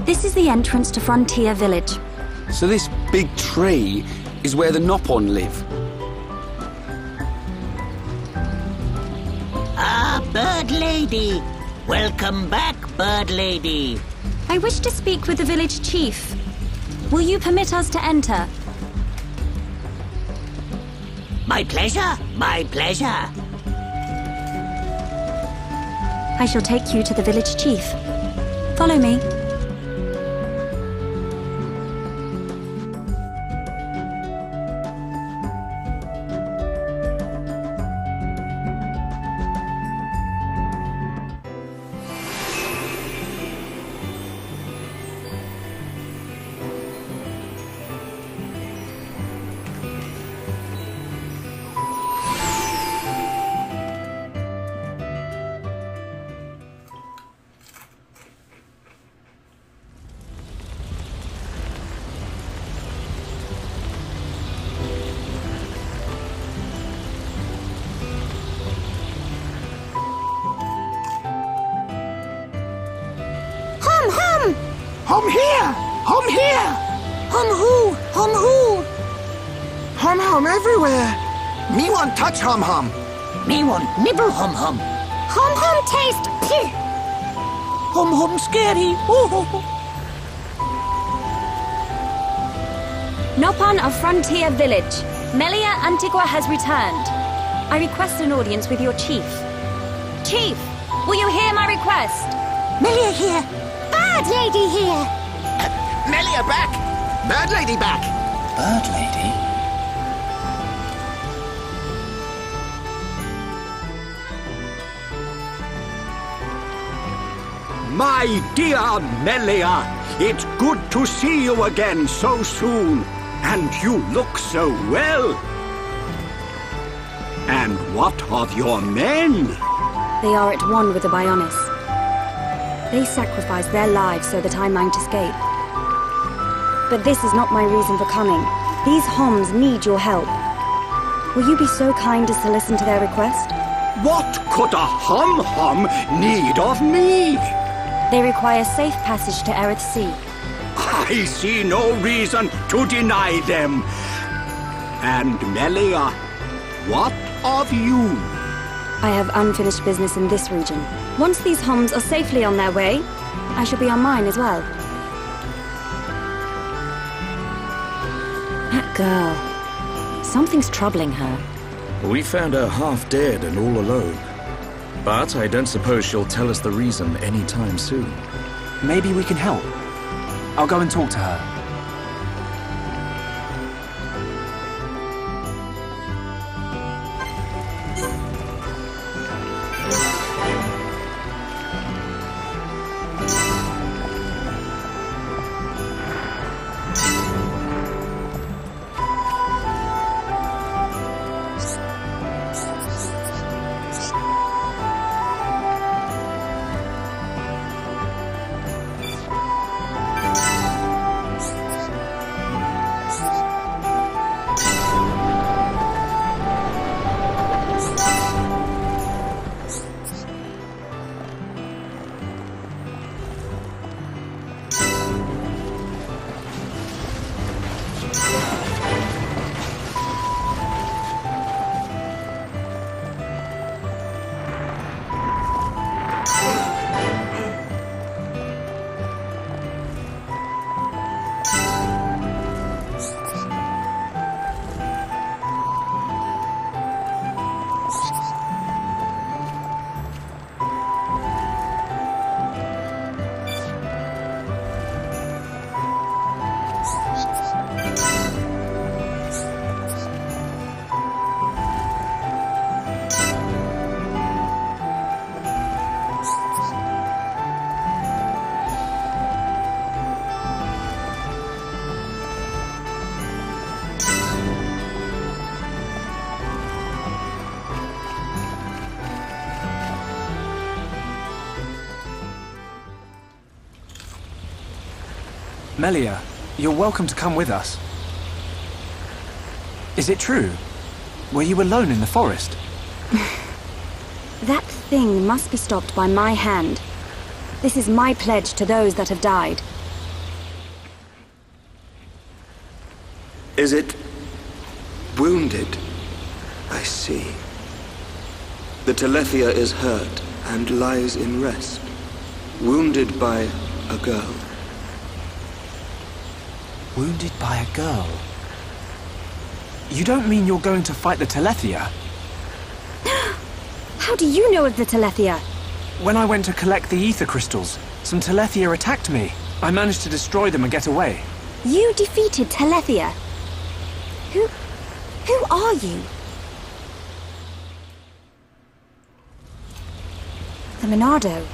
This is the entrance to Frontier Village. So this big tree is where the Nopon live? Ah, Bird Lady! Welcome back, Bird Lady! I wish to speak with the village chief. Will you permit us to enter? My pleasure, my pleasure. I shall take you to the village chief. Follow me. Hum here! Hum here! Hum who? Hum who? Hum hum everywhere. Me want touch hum hum. Me want nibble hum hum. Hum hum taste. Phew. Hum hum scary. Ooh. Nopon of Frontier Village. Melia Antigua has returned. I request an audience with your chief. Chief, will you hear my request? Melia here. Bird lady here. Melia back. Bird lady back. Bird lady? My dear Melia, it's good to see you again so soon. And you look so well. And what of your men? They are at one with the Bionis. They sacrificed their lives so that I might escape. But this is not my reason for coming. These Homs need your help. Will you be so kind as to listen to their request? What could a hum-hum need of me? They require safe passage to Erith Sea. I see no reason to deny them. And Melia, what of you? I have unfinished business in this region. Once these Homs are safely on their way, I shall be on mine as well. That girl. Something's troubling her. We found her half dead and all alone. But I don't suppose she'll tell us the reason anytime soon. Maybe we can help. I'll go and talk to her. Melia, you're welcome to come with us. Is it true? Were you alone in the forest? That thing must be stopped by my hand. This is my pledge to those that have died. Is it wounded? I see. The Telethia is hurt and lies in rest, wounded by a girl. Wounded by a girl? You don't mean you're going to fight the Telethia? How do you know of the Telethia? When I went to collect the ether crystals, some Telethia attacked me. I managed to destroy them and get away. You defeated Telethia? Who are you? The Monado.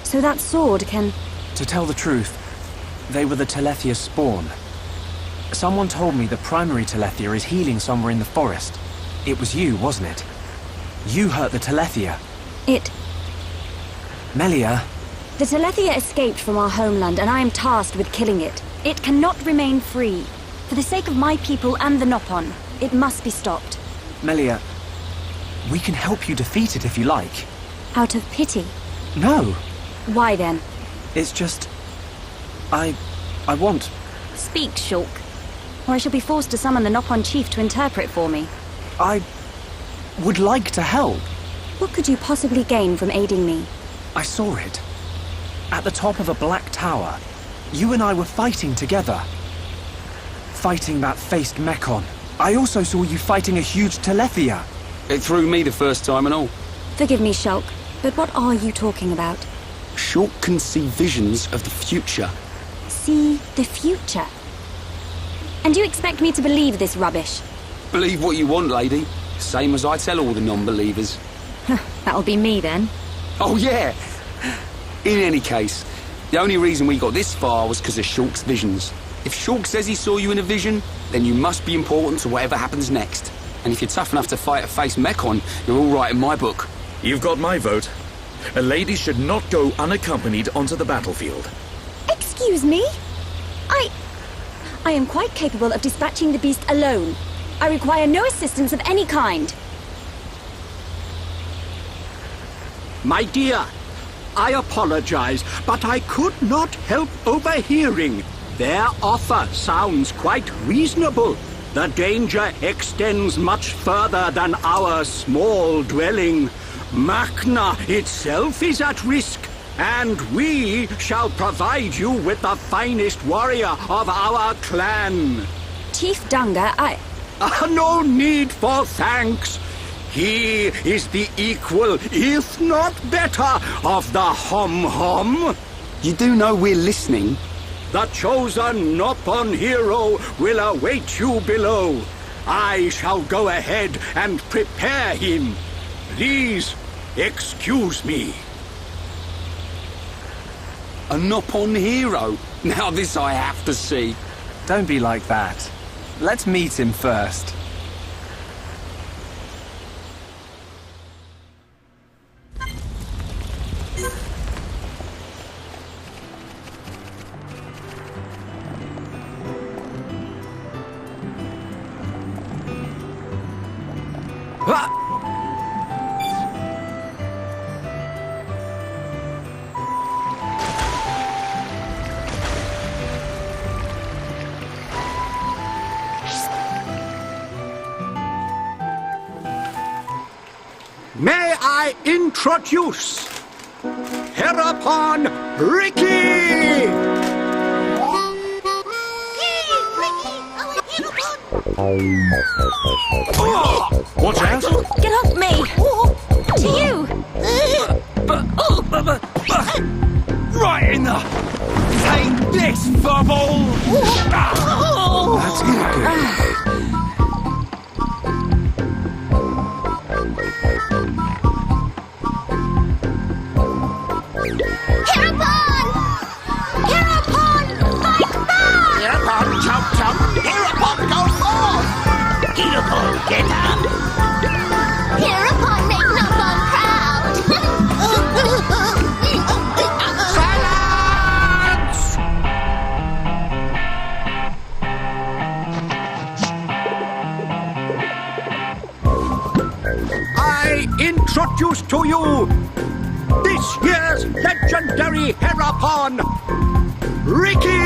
So that sword can... To tell the truth, they were the Telethia spawn. Someone told me the primary Telethia is healing somewhere in the forest. It was you, wasn't it? You hurt the Telethia. Melia. The Telethia escaped from our homeland, and I am tasked with killing it. It cannot remain free. For the sake of my people and the Nopon, it must be stopped. Melia, we can help you defeat it if you like. Out of pity? No. Why then? It's just... I want... Speak, Shulk, or I shall be forced to summon the Nopon chief to interpret for me. I would like to help. What could you possibly gain from aiding me? I saw it. At the top of a black tower. You and I were fighting together. Fighting that faced Mekon. I also saw you fighting a huge Telethia. It threw me the first time and all. Forgive me, Shulk, but what are you talking about? Shulk can see visions of the future. See the future? And you expect me to believe this rubbish? Believe what you want, lady. Same as I tell all the non-believers. That'll be me, then. Oh, yeah. In any case, the only reason we got this far was because of Shulk's visions. If Shulk says he saw you in a vision, then you must be important to whatever happens next. And if you're tough enough to fight a face Mekon, you're all right in my book. You've got my vote. A lady should not go unaccompanied onto the battlefield. Excuse me? I am quite capable of dispatching the beast alone. I require no assistance of any kind. My dear, I apologize, but I could not help overhearing. Their offer sounds quite reasonable. The danger extends much further than our small dwelling. Makna itself is at risk, and we shall provide you with the finest warrior of our clan. Chief Dunga, No need for thanks. He is the equal, if not better, of the Hom-Hom. You do know we're listening? The chosen Nopon hero will await you below. I shall go ahead and prepare him. Please, excuse me. A Nopon hero? Now this I have to see. Don't be like that. Let's meet him first. May I introduce Herapon Ricky! Watch out! Get off me! To you! Right in the... Take this, bubble! That's not good. Herapon! Herapon, fight back! Herapon, chomp chomp! Herapon, go forth! Herapon, get up! Herapon, make Nopon proud! Silence! I introduce to you this year's legendary Herapon, Ricky!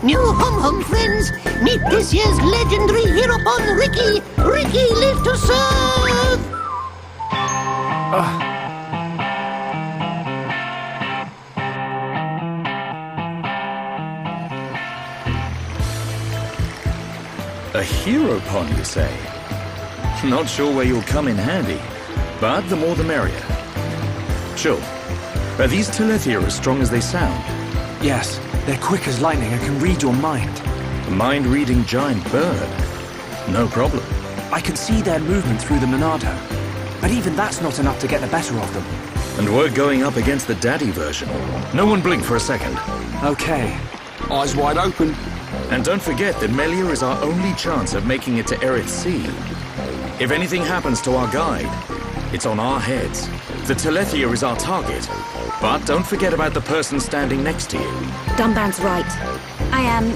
New Hom-Hom friends, meet this year's legendary Herapon, Ricky! Ricky live to serve! A hero pond, you say? Not sure where you'll come in handy, but the more the merrier. Sure. Are these Telethia as strong as they sound? Yes, they're quick as lightning and can read your mind. A mind-reading giant bird? No problem. I can see their movement through the Monado, but even that's not enough to get the better of them. And we're going up against the daddy version. No one blink for a second. Okay. Eyes wide open. And don't forget that Melia is our only chance of making it to Erith Sea. If anything happens to our guide, it's on our heads. The Telethia is our target. But don't forget about the person standing next to you. Dunban's right. I am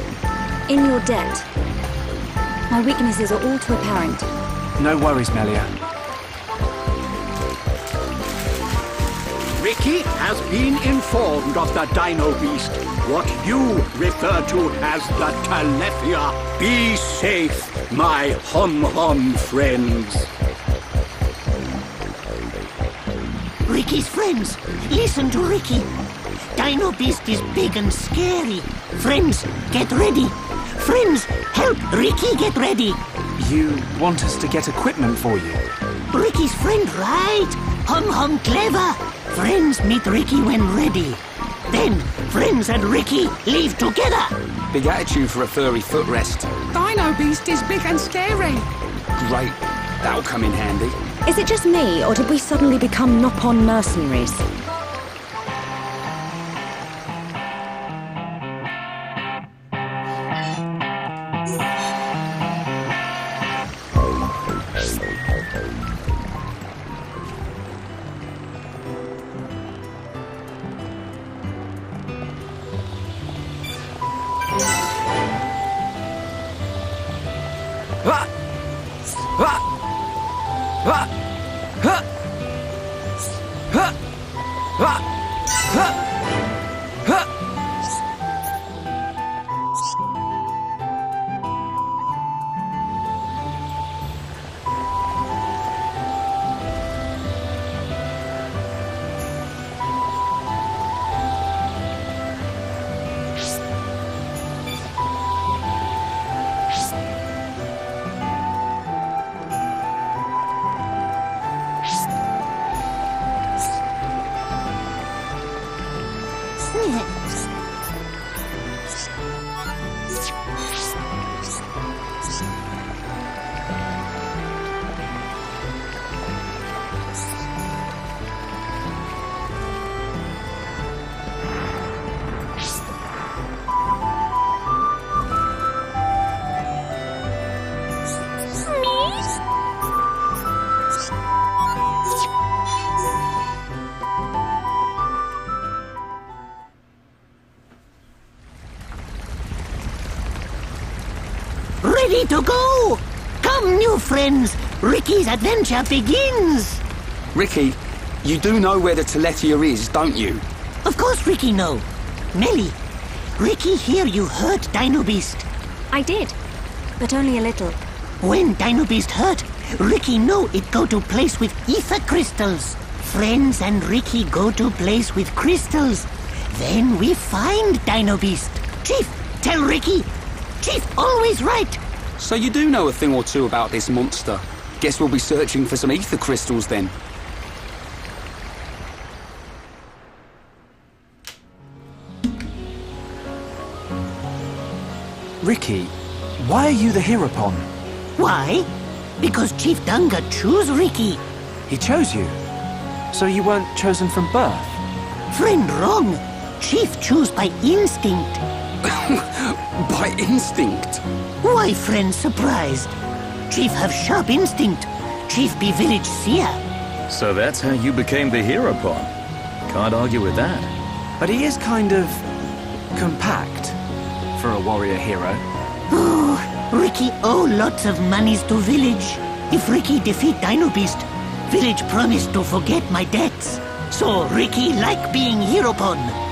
in your debt. My weaknesses are all too apparent. No worries, Melia. Ricky has been informed of the Dino Beast, what you refer to as the Telethia. Be safe, my hum-hum friends. Ricky's friends, listen to Ricky. Dino Beast is big and scary. Friends, get ready. Friends, help Ricky get ready. You want us to get equipment for you? Ricky's friend, right? Hum clever. Friends meet Ricky when ready. Then, friends and Ricky leave together. Big attitude for a furry footrest. Dino Beast is big and scary. Great. That'll come in handy. Is it just me, or did we suddenly become Nopon mercenaries? Ready to go! Come, new friends! Ricky's adventure begins! Ricky, you do know where the Telethia is, don't you? Of course Ricky know. Melly, Ricky hear you hurt Dino Beast. I did, but only a little. When Dino Beast hurt, Ricky know it go to place with ether crystals. Friends and Ricky go to place with crystals. Then we find Dino Beast. Chief, tell Ricky. Chief always right. So you do know a thing or two about this monster. Guess we'll be searching for some ether crystals then. Ricky, why are you the Heropon? Why? Because Chief Dunga choose Ricky. He chose you? So you weren't chosen from birth? Friend, wrong. Chief choose by instinct. By instinct? Why, friend, surprised? Chief have sharp instinct. Chief be village seer. So that's how you became the Heropon. Can't argue with that. But he is kind of compact for a warrior hero. Oh, Ricky owe lots of monies to village. If Ricky defeat Dino Beast, village promised to forget my debts. So Ricky like being Heropon.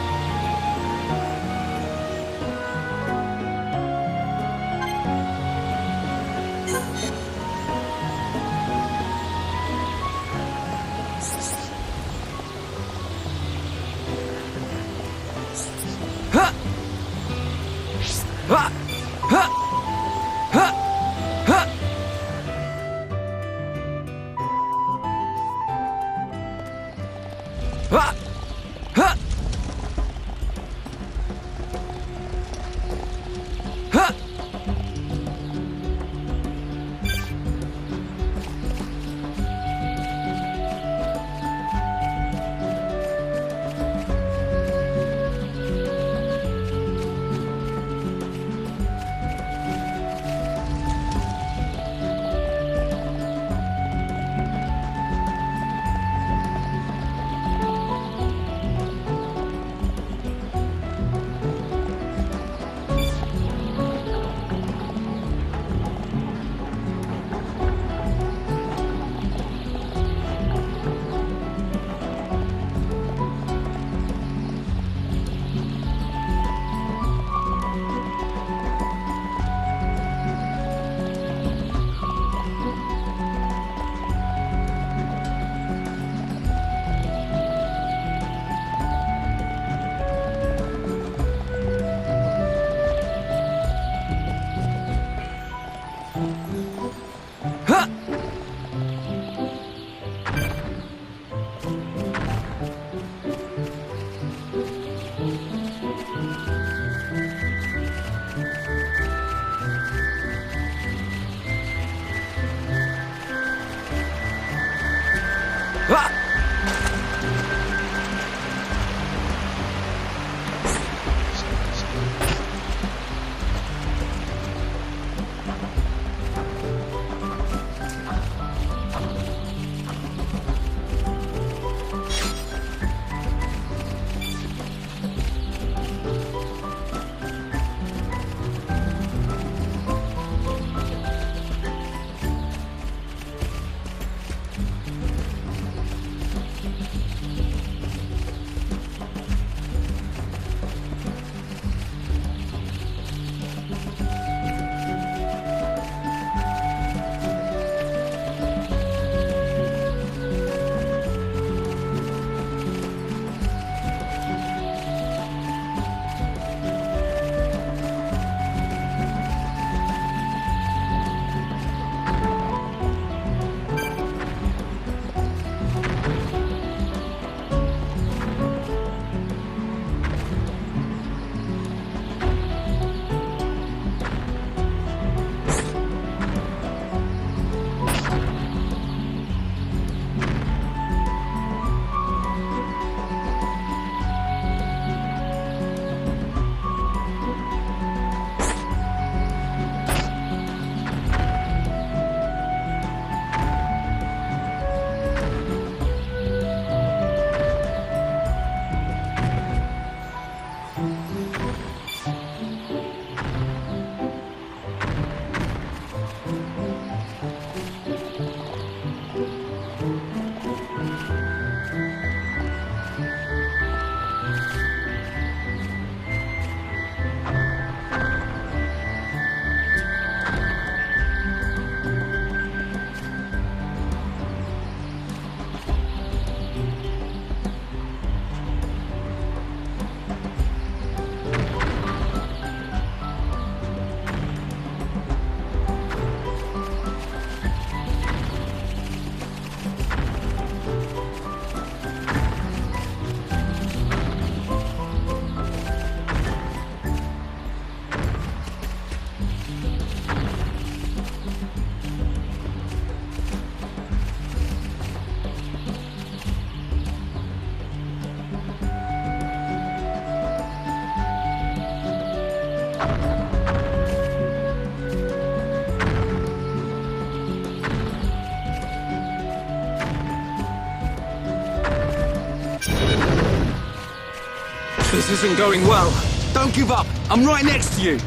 This isn't going well. Don't give up. I'm right next to you.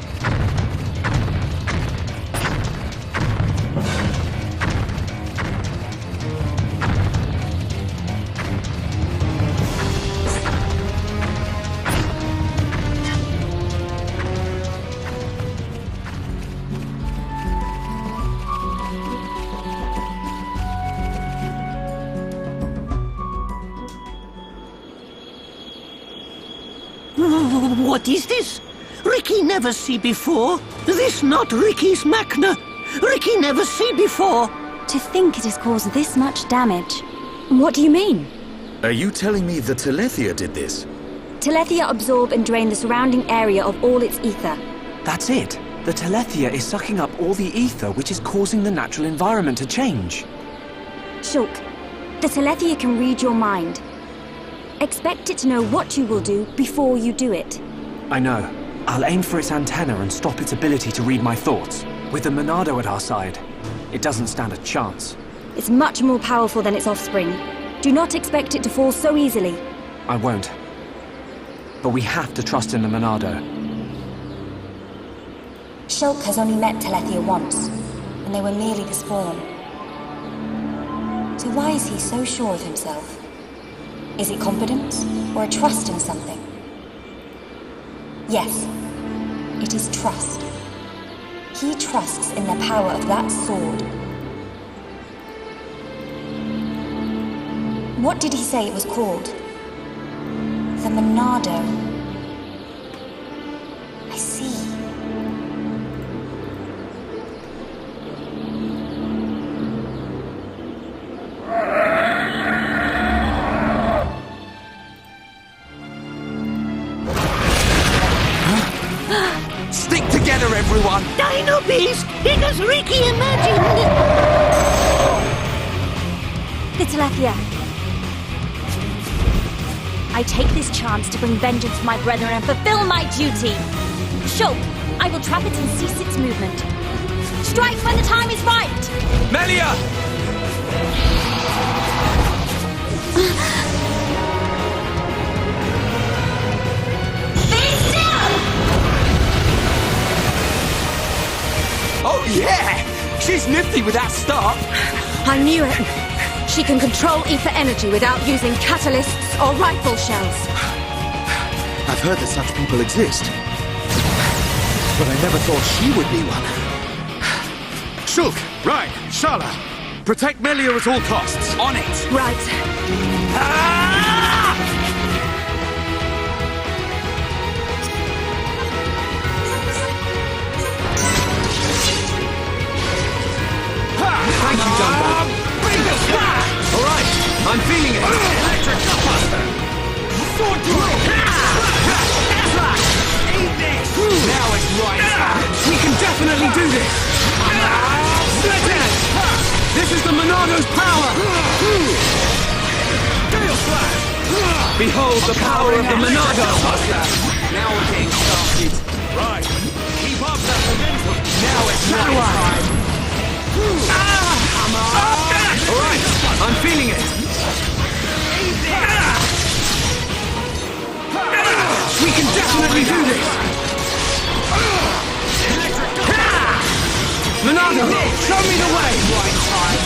What is this? Ricky never see before. This not Ricky's Machna. Ricky never see before. To think it has caused this much damage. What do you mean? Are you telling me the Telethia did this? Telethia absorb and drain the surrounding area of all its ether. That's it. The Telethia is sucking up all the ether, which is causing the natural environment to change. Shulk, the Telethia can read your mind. Expect it to know what you will do before you do it. I know. I'll aim for its antenna and stop its ability to read my thoughts. With the Monado at our side, it doesn't stand a chance. It's much more powerful than its offspring. Do not expect it to fall so easily. I won't. But we have to trust in the Monado. Shulk has only met Telethia once, and they were merely the spawn. So why is he so sure of himself? Is it confidence, or a trust in something? Yes, it is trust. He trusts in the power of that sword. What did he say it was called? The Monado. I see. Stick together, everyone! Dino Beast! It is Ricky imagined! The Telethia. I take this chance to bring vengeance for my brethren and fulfill my duty. Shulk, I will trap it and cease its movement. Strike when the time is right! Melia! Oh, yeah! She's nifty with that start. I knew it. She can control ether energy without using catalysts or rifle shells. I've heard that such people exist. But I never thought she would be one. Shulk, Ryan, Shala, protect Melia at all costs. On it! Right. Thank you, Dumbo. All right, I'm feeling it. Electric Gutbuster. Sword throw. Eat this. Now it's right time. We can definitely do this. Sledgehead. This is the Monado's power. Gale Slash. Behold the power of the Monado. Now we're getting started. Right. Keep up that momentum. Now it's right time. All right, I'm feeling it. We can definitely do this. Monado, show me the way. Right time.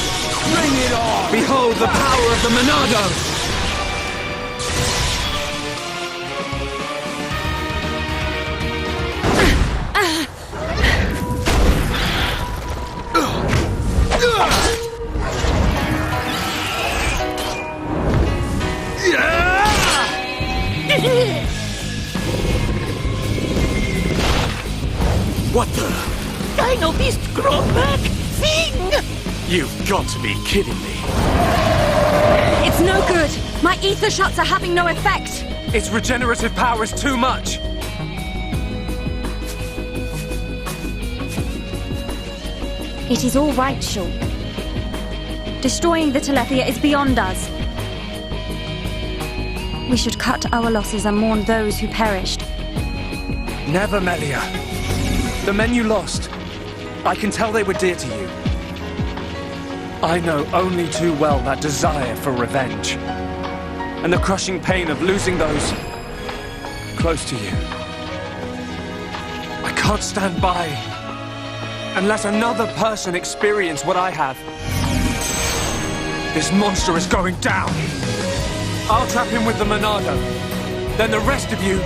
Bring it on. Behold the power of the Monado. What the? Dino Beast grown back thing! You've got to be kidding me. It's no good. My ether shots are having no effect. Its regenerative power is too much. It is all right, Shulk. Destroying the Telethia is beyond us. We should cut our losses and mourn those who perished. Never, Melia. The men you lost, I can tell they were dear to you. I know only too well that desire for revenge, and the crushing pain of losing those close to you. I can't stand by and let another person experience what I have. This monster is going down. I'll trap him with the Monado. Then the rest of you,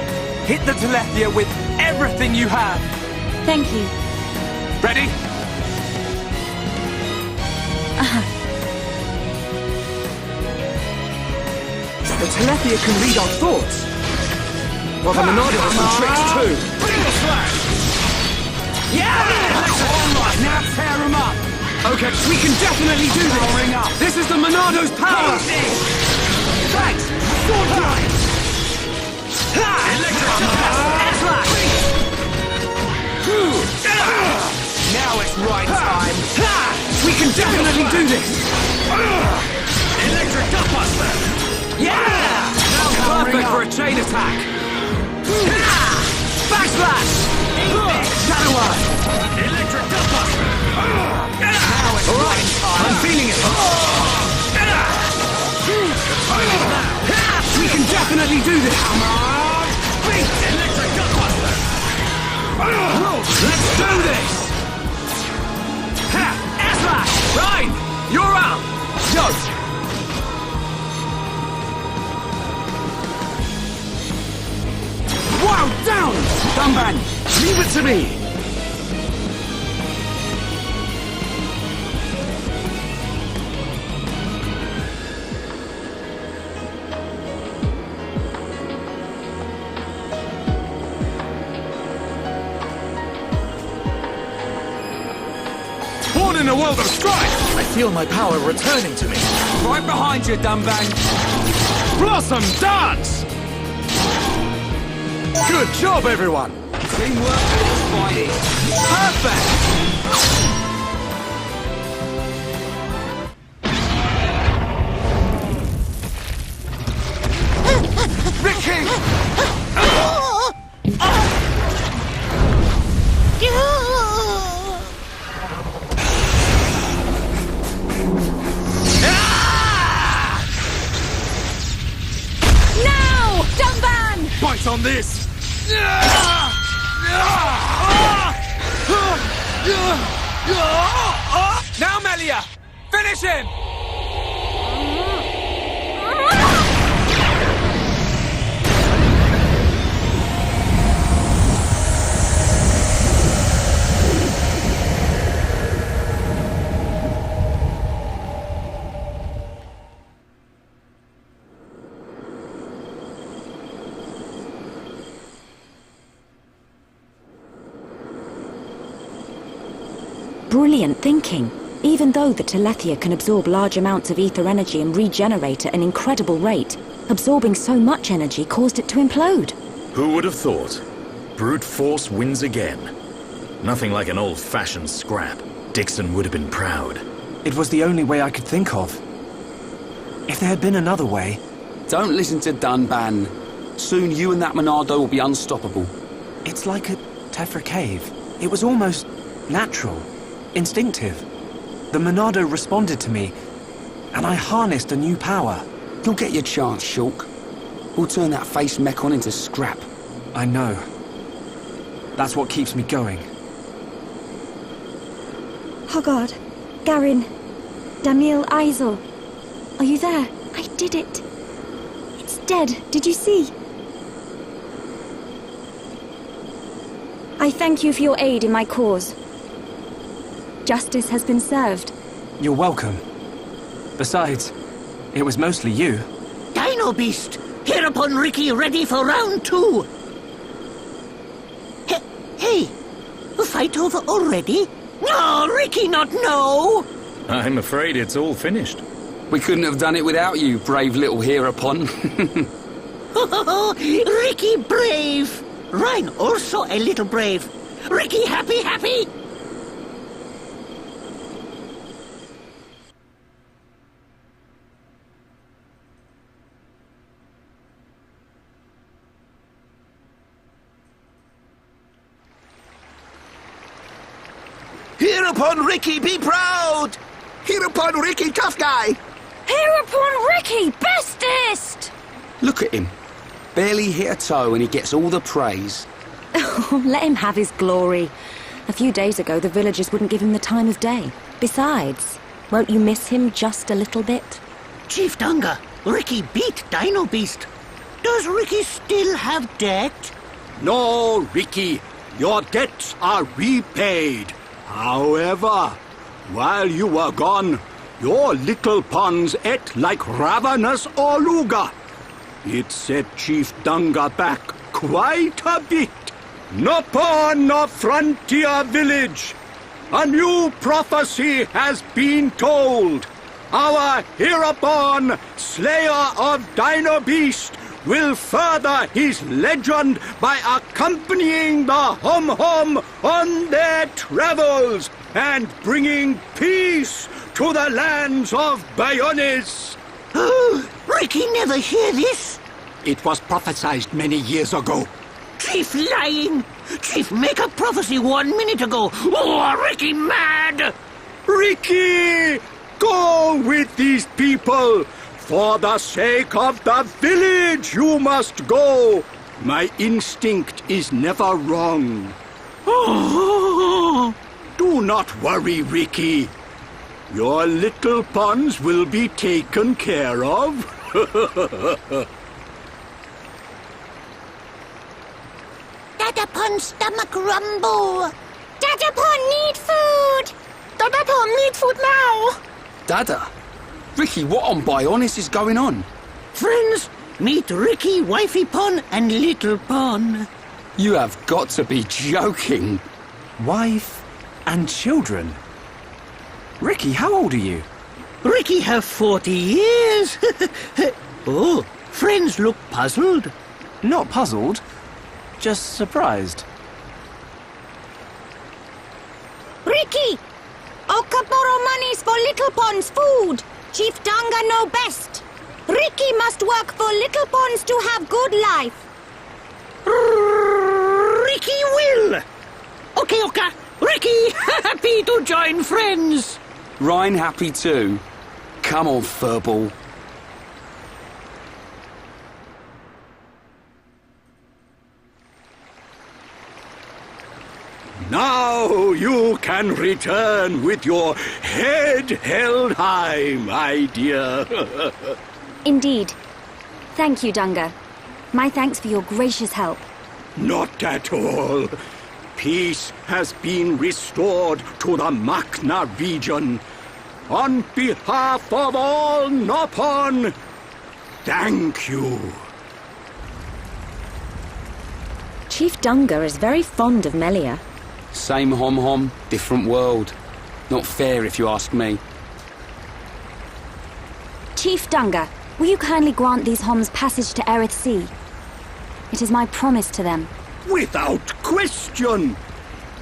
hit the Telethia with everything you have. Thank you. Ready? The Telethia can read our thoughts. Well, the Monado has some tricks too. Yeah! Alright, now tear him up! Okay, we can definitely do this! Ring up. This is the Monado's power! Thanks! Sword time! Electric Now it's right time! We can definitely do this! Electric Gutbuster! Yeah! Now Perfect for a chain attack! Backslash! Shadow Eye! Electric Gutbuster! Now it's Alright, I'm feeling it! We can definitely do this! Come on! Electric Gutbuster! Let's do this! Slash! Ryan, you're out! Yo! Wow, down! Dunban, leave it to me! Born in a world of strife! I feel my power returning to me. Right behind you, Dunban! Blossom dance! Good job, everyone! Teamwork is fighting! Perfect! Now! Dunban! Bite on this! Now, Melia! Finish him! Brilliant thinking. Even though the Telethia can absorb large amounts of ether energy and regenerate at an incredible rate, absorbing so much energy caused it to implode. Who would have thought? Brute force wins again. Nothing like an old-fashioned scrap. Dixon would have been proud. It was the only way I could think of. If there had been another way... Don't listen to Dunban. Soon you and that Monado will be unstoppable. It's like a Tephra cave. It was almost natural, instinctive. The Monado responded to me, and I harnessed a new power. You'll get your chance, Shulk. We'll turn that face Mechon into scrap. I know. That's what keeps me going. Hogard, Garin, Damiel Aizel. Are you there? I did it. It's dead. Did you see? I thank you for your aid in my cause. Justice has been served. You're welcome. Besides, it was mostly you. Dino Beast! Hereupon Ricky ready for round 2! Hey! Fight over already? No, Ricky not no! I'm afraid it's all finished. We couldn't have done it without you, brave little Hereupon. Ricky brave! Rhine also a little brave. Ricky happy? Hereupon, Ricky, be proud! Hereupon, Ricky, tough guy! Hereupon, Ricky, bestest! Look at him. Barely hit a toe and he gets all the praise. Let him have his glory. A few days ago, the villagers wouldn't give him the time of day. Besides, won't you miss him just a little bit? Chief Dunga, Ricky beat Dino Beast. Does Ricky still have debt? No, Ricky. Your debts are repaid. However, while you were gone, your little pawns ate like ravenous Oluga. It set Chief Dunga back quite a bit. No pawn, no frontier village. A new prophecy has been told. Our hereupon, slayer of Dino Beast, will further his legend by accompanying the Hum-Hum on their travels and bringing peace to the lands of Bayonis. Oh, Ricky never hear this? It was prophesied many years ago. Chief lying! Chief make a prophecy 1 minute ago! Oh, Ricky mad! Ricky! Go with these people! For the sake of the village, you must go! My instinct is never wrong. Do not worry, Ricky. Your little pawns will be taken care of. Dadapon stomach rumble! Dadapon need food! Dadapon need food now! Dada? Ricky, what on Bionis is going on? Friends, meet Ricky, Wifey Pon, and Little Pon. You have got to be joking. Wife and children? Ricky, how old are you? Ricky have 40 years. Oh, friends look puzzled. Not puzzled, just surprised. Ricky! Okaporo monies for Little Pon's food! Chief Dunga know best. Ricky must work for Little Pons to have good life. Ricky will. Okay, Oka. Ricky, happy to join friends. Ryan happy too. Come on, furball. Now you can return with your head held high, my dear. Indeed. Thank you, Dunga. My thanks for your gracious help. Not at all. Peace has been restored to the Makna region. On behalf of all Nopon, thank you. Chief Dunga is very fond of Melia. Same Hom-Hom, different world. Not fair if you ask me. Chief Dunga, will you kindly grant these Homs passage to Erith Sea? It is my promise to them. Without question.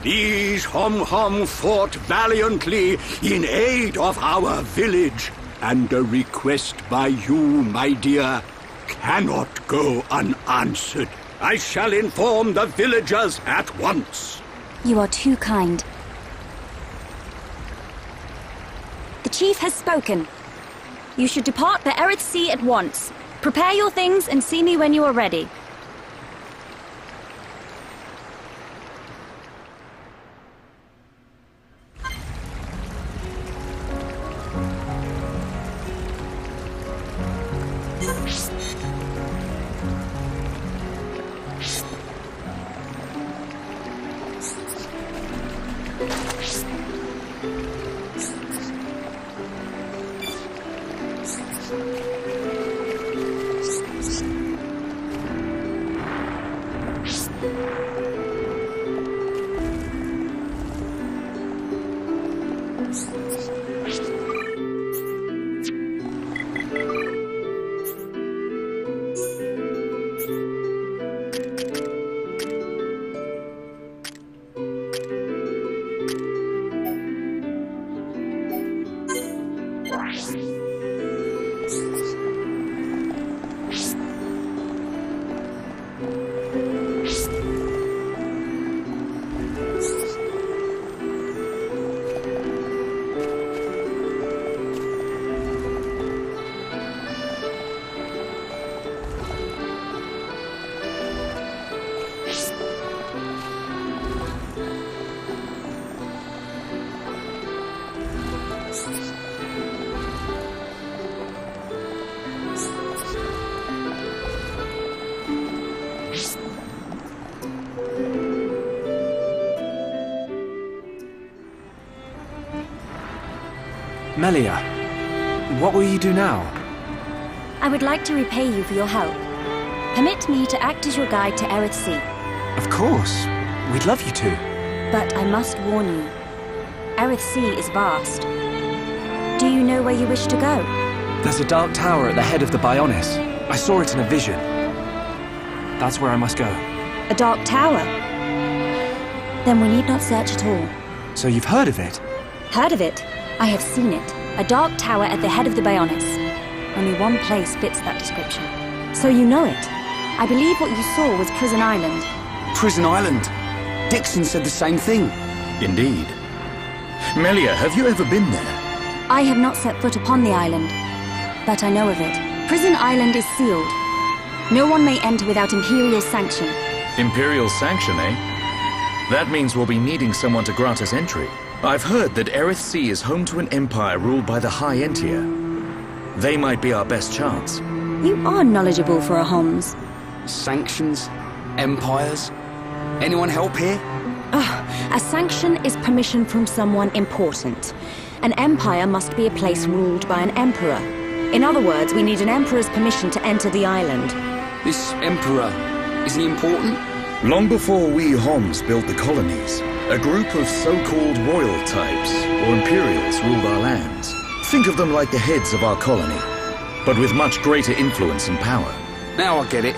These Hom-Hom fought valiantly in aid of our village, and a request by you, my dear, cannot go unanswered. I shall inform the villagers at once. You are too kind. The chief has spoken. You should depart for Erith Sea at once. Prepare your things and see me when you are ready. Melia, what will you do now? I would like to repay you for your help. Permit me to act as your guide to Erith Sea. Of course. We'd love you to. But I must warn you. Erith Sea is vast. Do you know where you wish to go? There's a dark tower at the head of the Bionis. I saw it in a vision. That's where I must go. A dark tower? Then we need not search at all. So you've heard of it? Heard of it? I have seen it. A dark tower at the head of the Bionis. Only one place fits that description. So you know it. I believe what you saw was Prison Island. Prison Island? Dixon said the same thing. Indeed. Melia, have you ever been there? I have not set foot upon the island, but I know of it. Prison Island is sealed. No one may enter without Imperial sanction. Imperial sanction, eh? That means we'll be needing someone to grant us entry. I've heard that Erith Sea is home to an empire ruled by the High Entier. They might be our best chance. You are knowledgeable for a Homs. Sanctions? Empires? Anyone help here? A sanction is permission from someone important. An empire must be a place ruled by an emperor. In other words, we need an emperor's permission to enter the island. This emperor, is he important? Long before we Homs built the colonies, a group of so-called royal types, or imperials, ruled our lands. Think of them like the heads of our colony, but with much greater influence and power. Now I get it.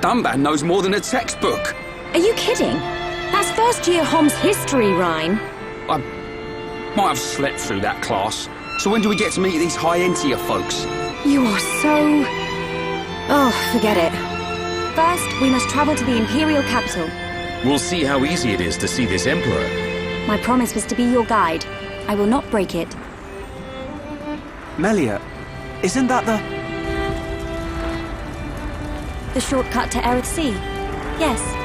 Dunban knows more than a textbook. Are you kidding? That's first-year Homs history, Ryan. I might have slept through that class. So when do we get to meet these High Entier folks? You are so... Oh, forget it. First, we must travel to the Imperial capital. We'll see how easy it is to see this Emperor. My promise was to be your guide. I will not break it. Melia, isn't that The shortcut to Erith Sea? Yes.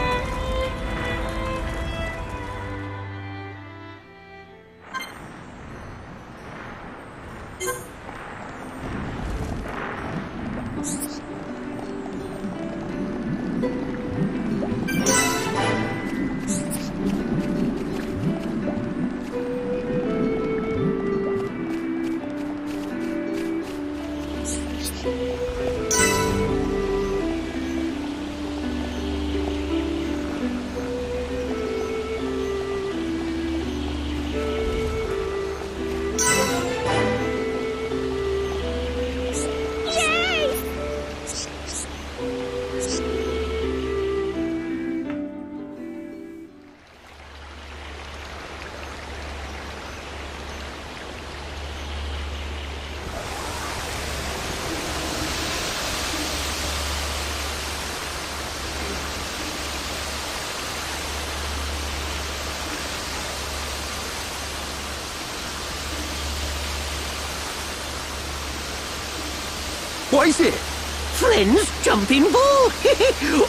What is it? Friends, jumping ball.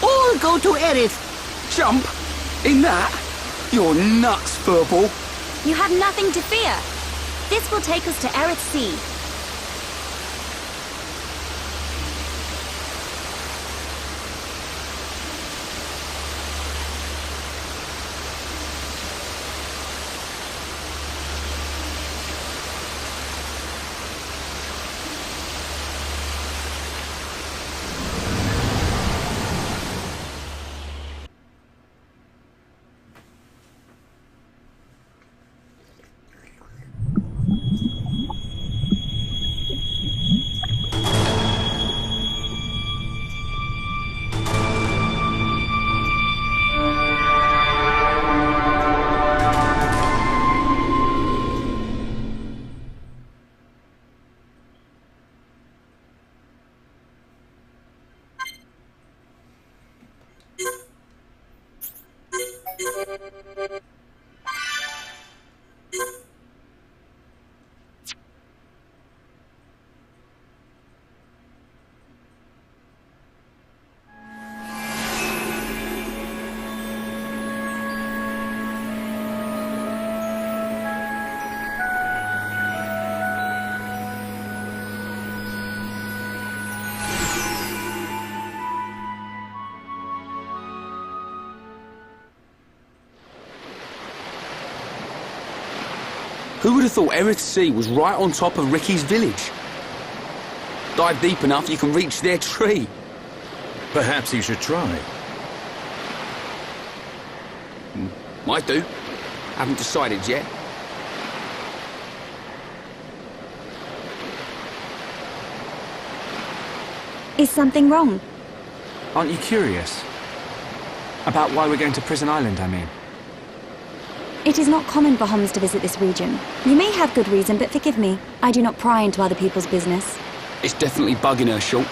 All go to Erith. Jump? In that? You're nuts, Furball. You have nothing to fear. This will take us to Erith Sea. Who would have thought Erith Sea was right on top of Ricky's village? Dive deep enough, you can reach their tree. Perhaps you should try. Might do. Haven't decided yet. Is something wrong? Aren't you curious? About why we're going to Prison Island, I mean. It is not common for Homs to visit this region. You may have good reason, but forgive me. I do not pry into other people's business. It's definitely bugging her, Shulk.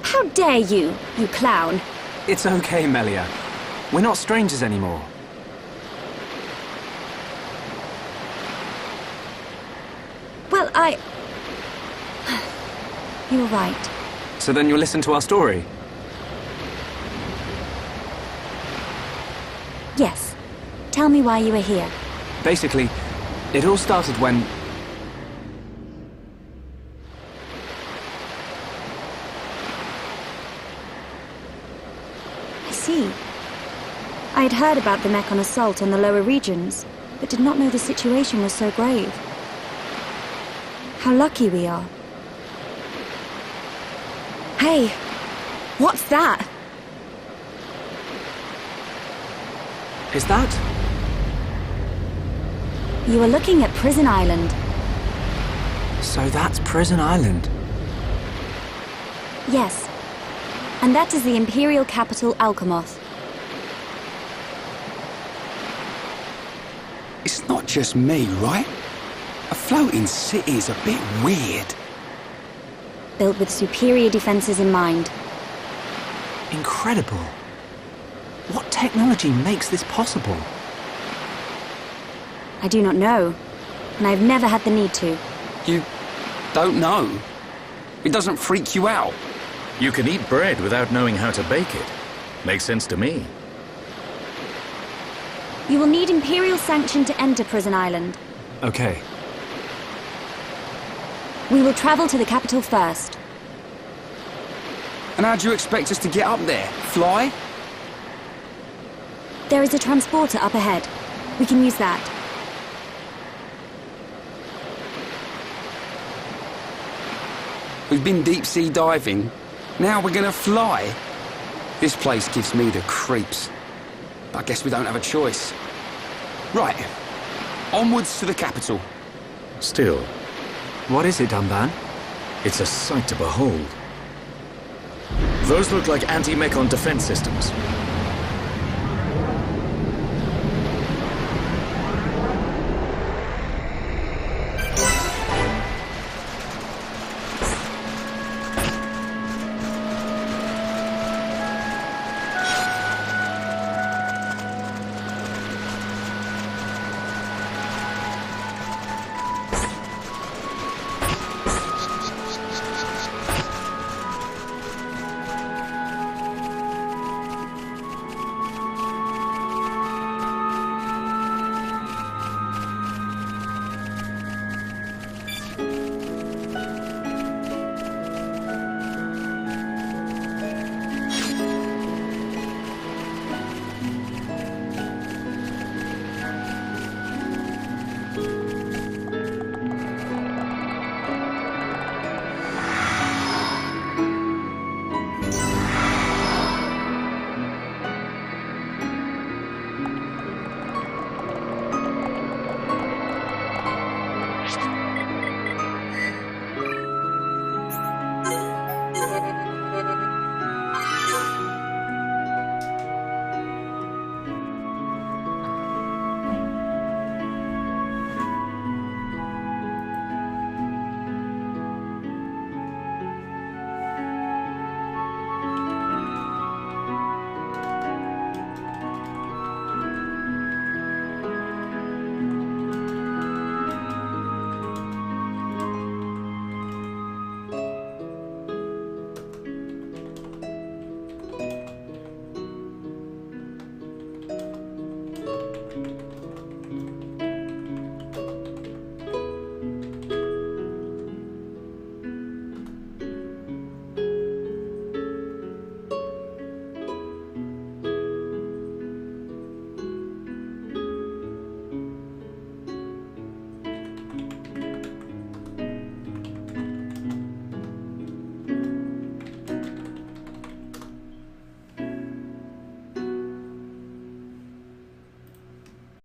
How dare you, you clown? It's okay, Melia. We're not strangers anymore. Well, You were right. So then you'll listen to our story? Yes. Tell me why you were here. Basically, it all started when... I see. I had heard about the Mekon assault on the lower regions, but did not know the situation was so grave. How lucky we are. Hey, what's that? Is that? You are looking at Prison Island. So that's Prison Island? Yes. And that is the Imperial capital, Alcamoth. It's not just me, right? A floating city is a bit weird. Built with superior defenses in mind. Incredible. What technology makes this possible? I do not know, and I've never had the need to. You don't know? It doesn't freak you out? You can eat bread without knowing how to bake it. Makes sense to me. You will need Imperial sanction to enter Prison Island. Okay. We will travel to the capital first. And how do you expect us to get up there? Fly? There is a transporter up ahead. We can use that. We've been deep-sea diving. Now we're gonna fly. This place gives me the creeps. I guess we don't have a choice. Right. Onwards to the capital. Still. What is it, Dunban? It's a sight to behold. Those look like anti-Mekon defense systems.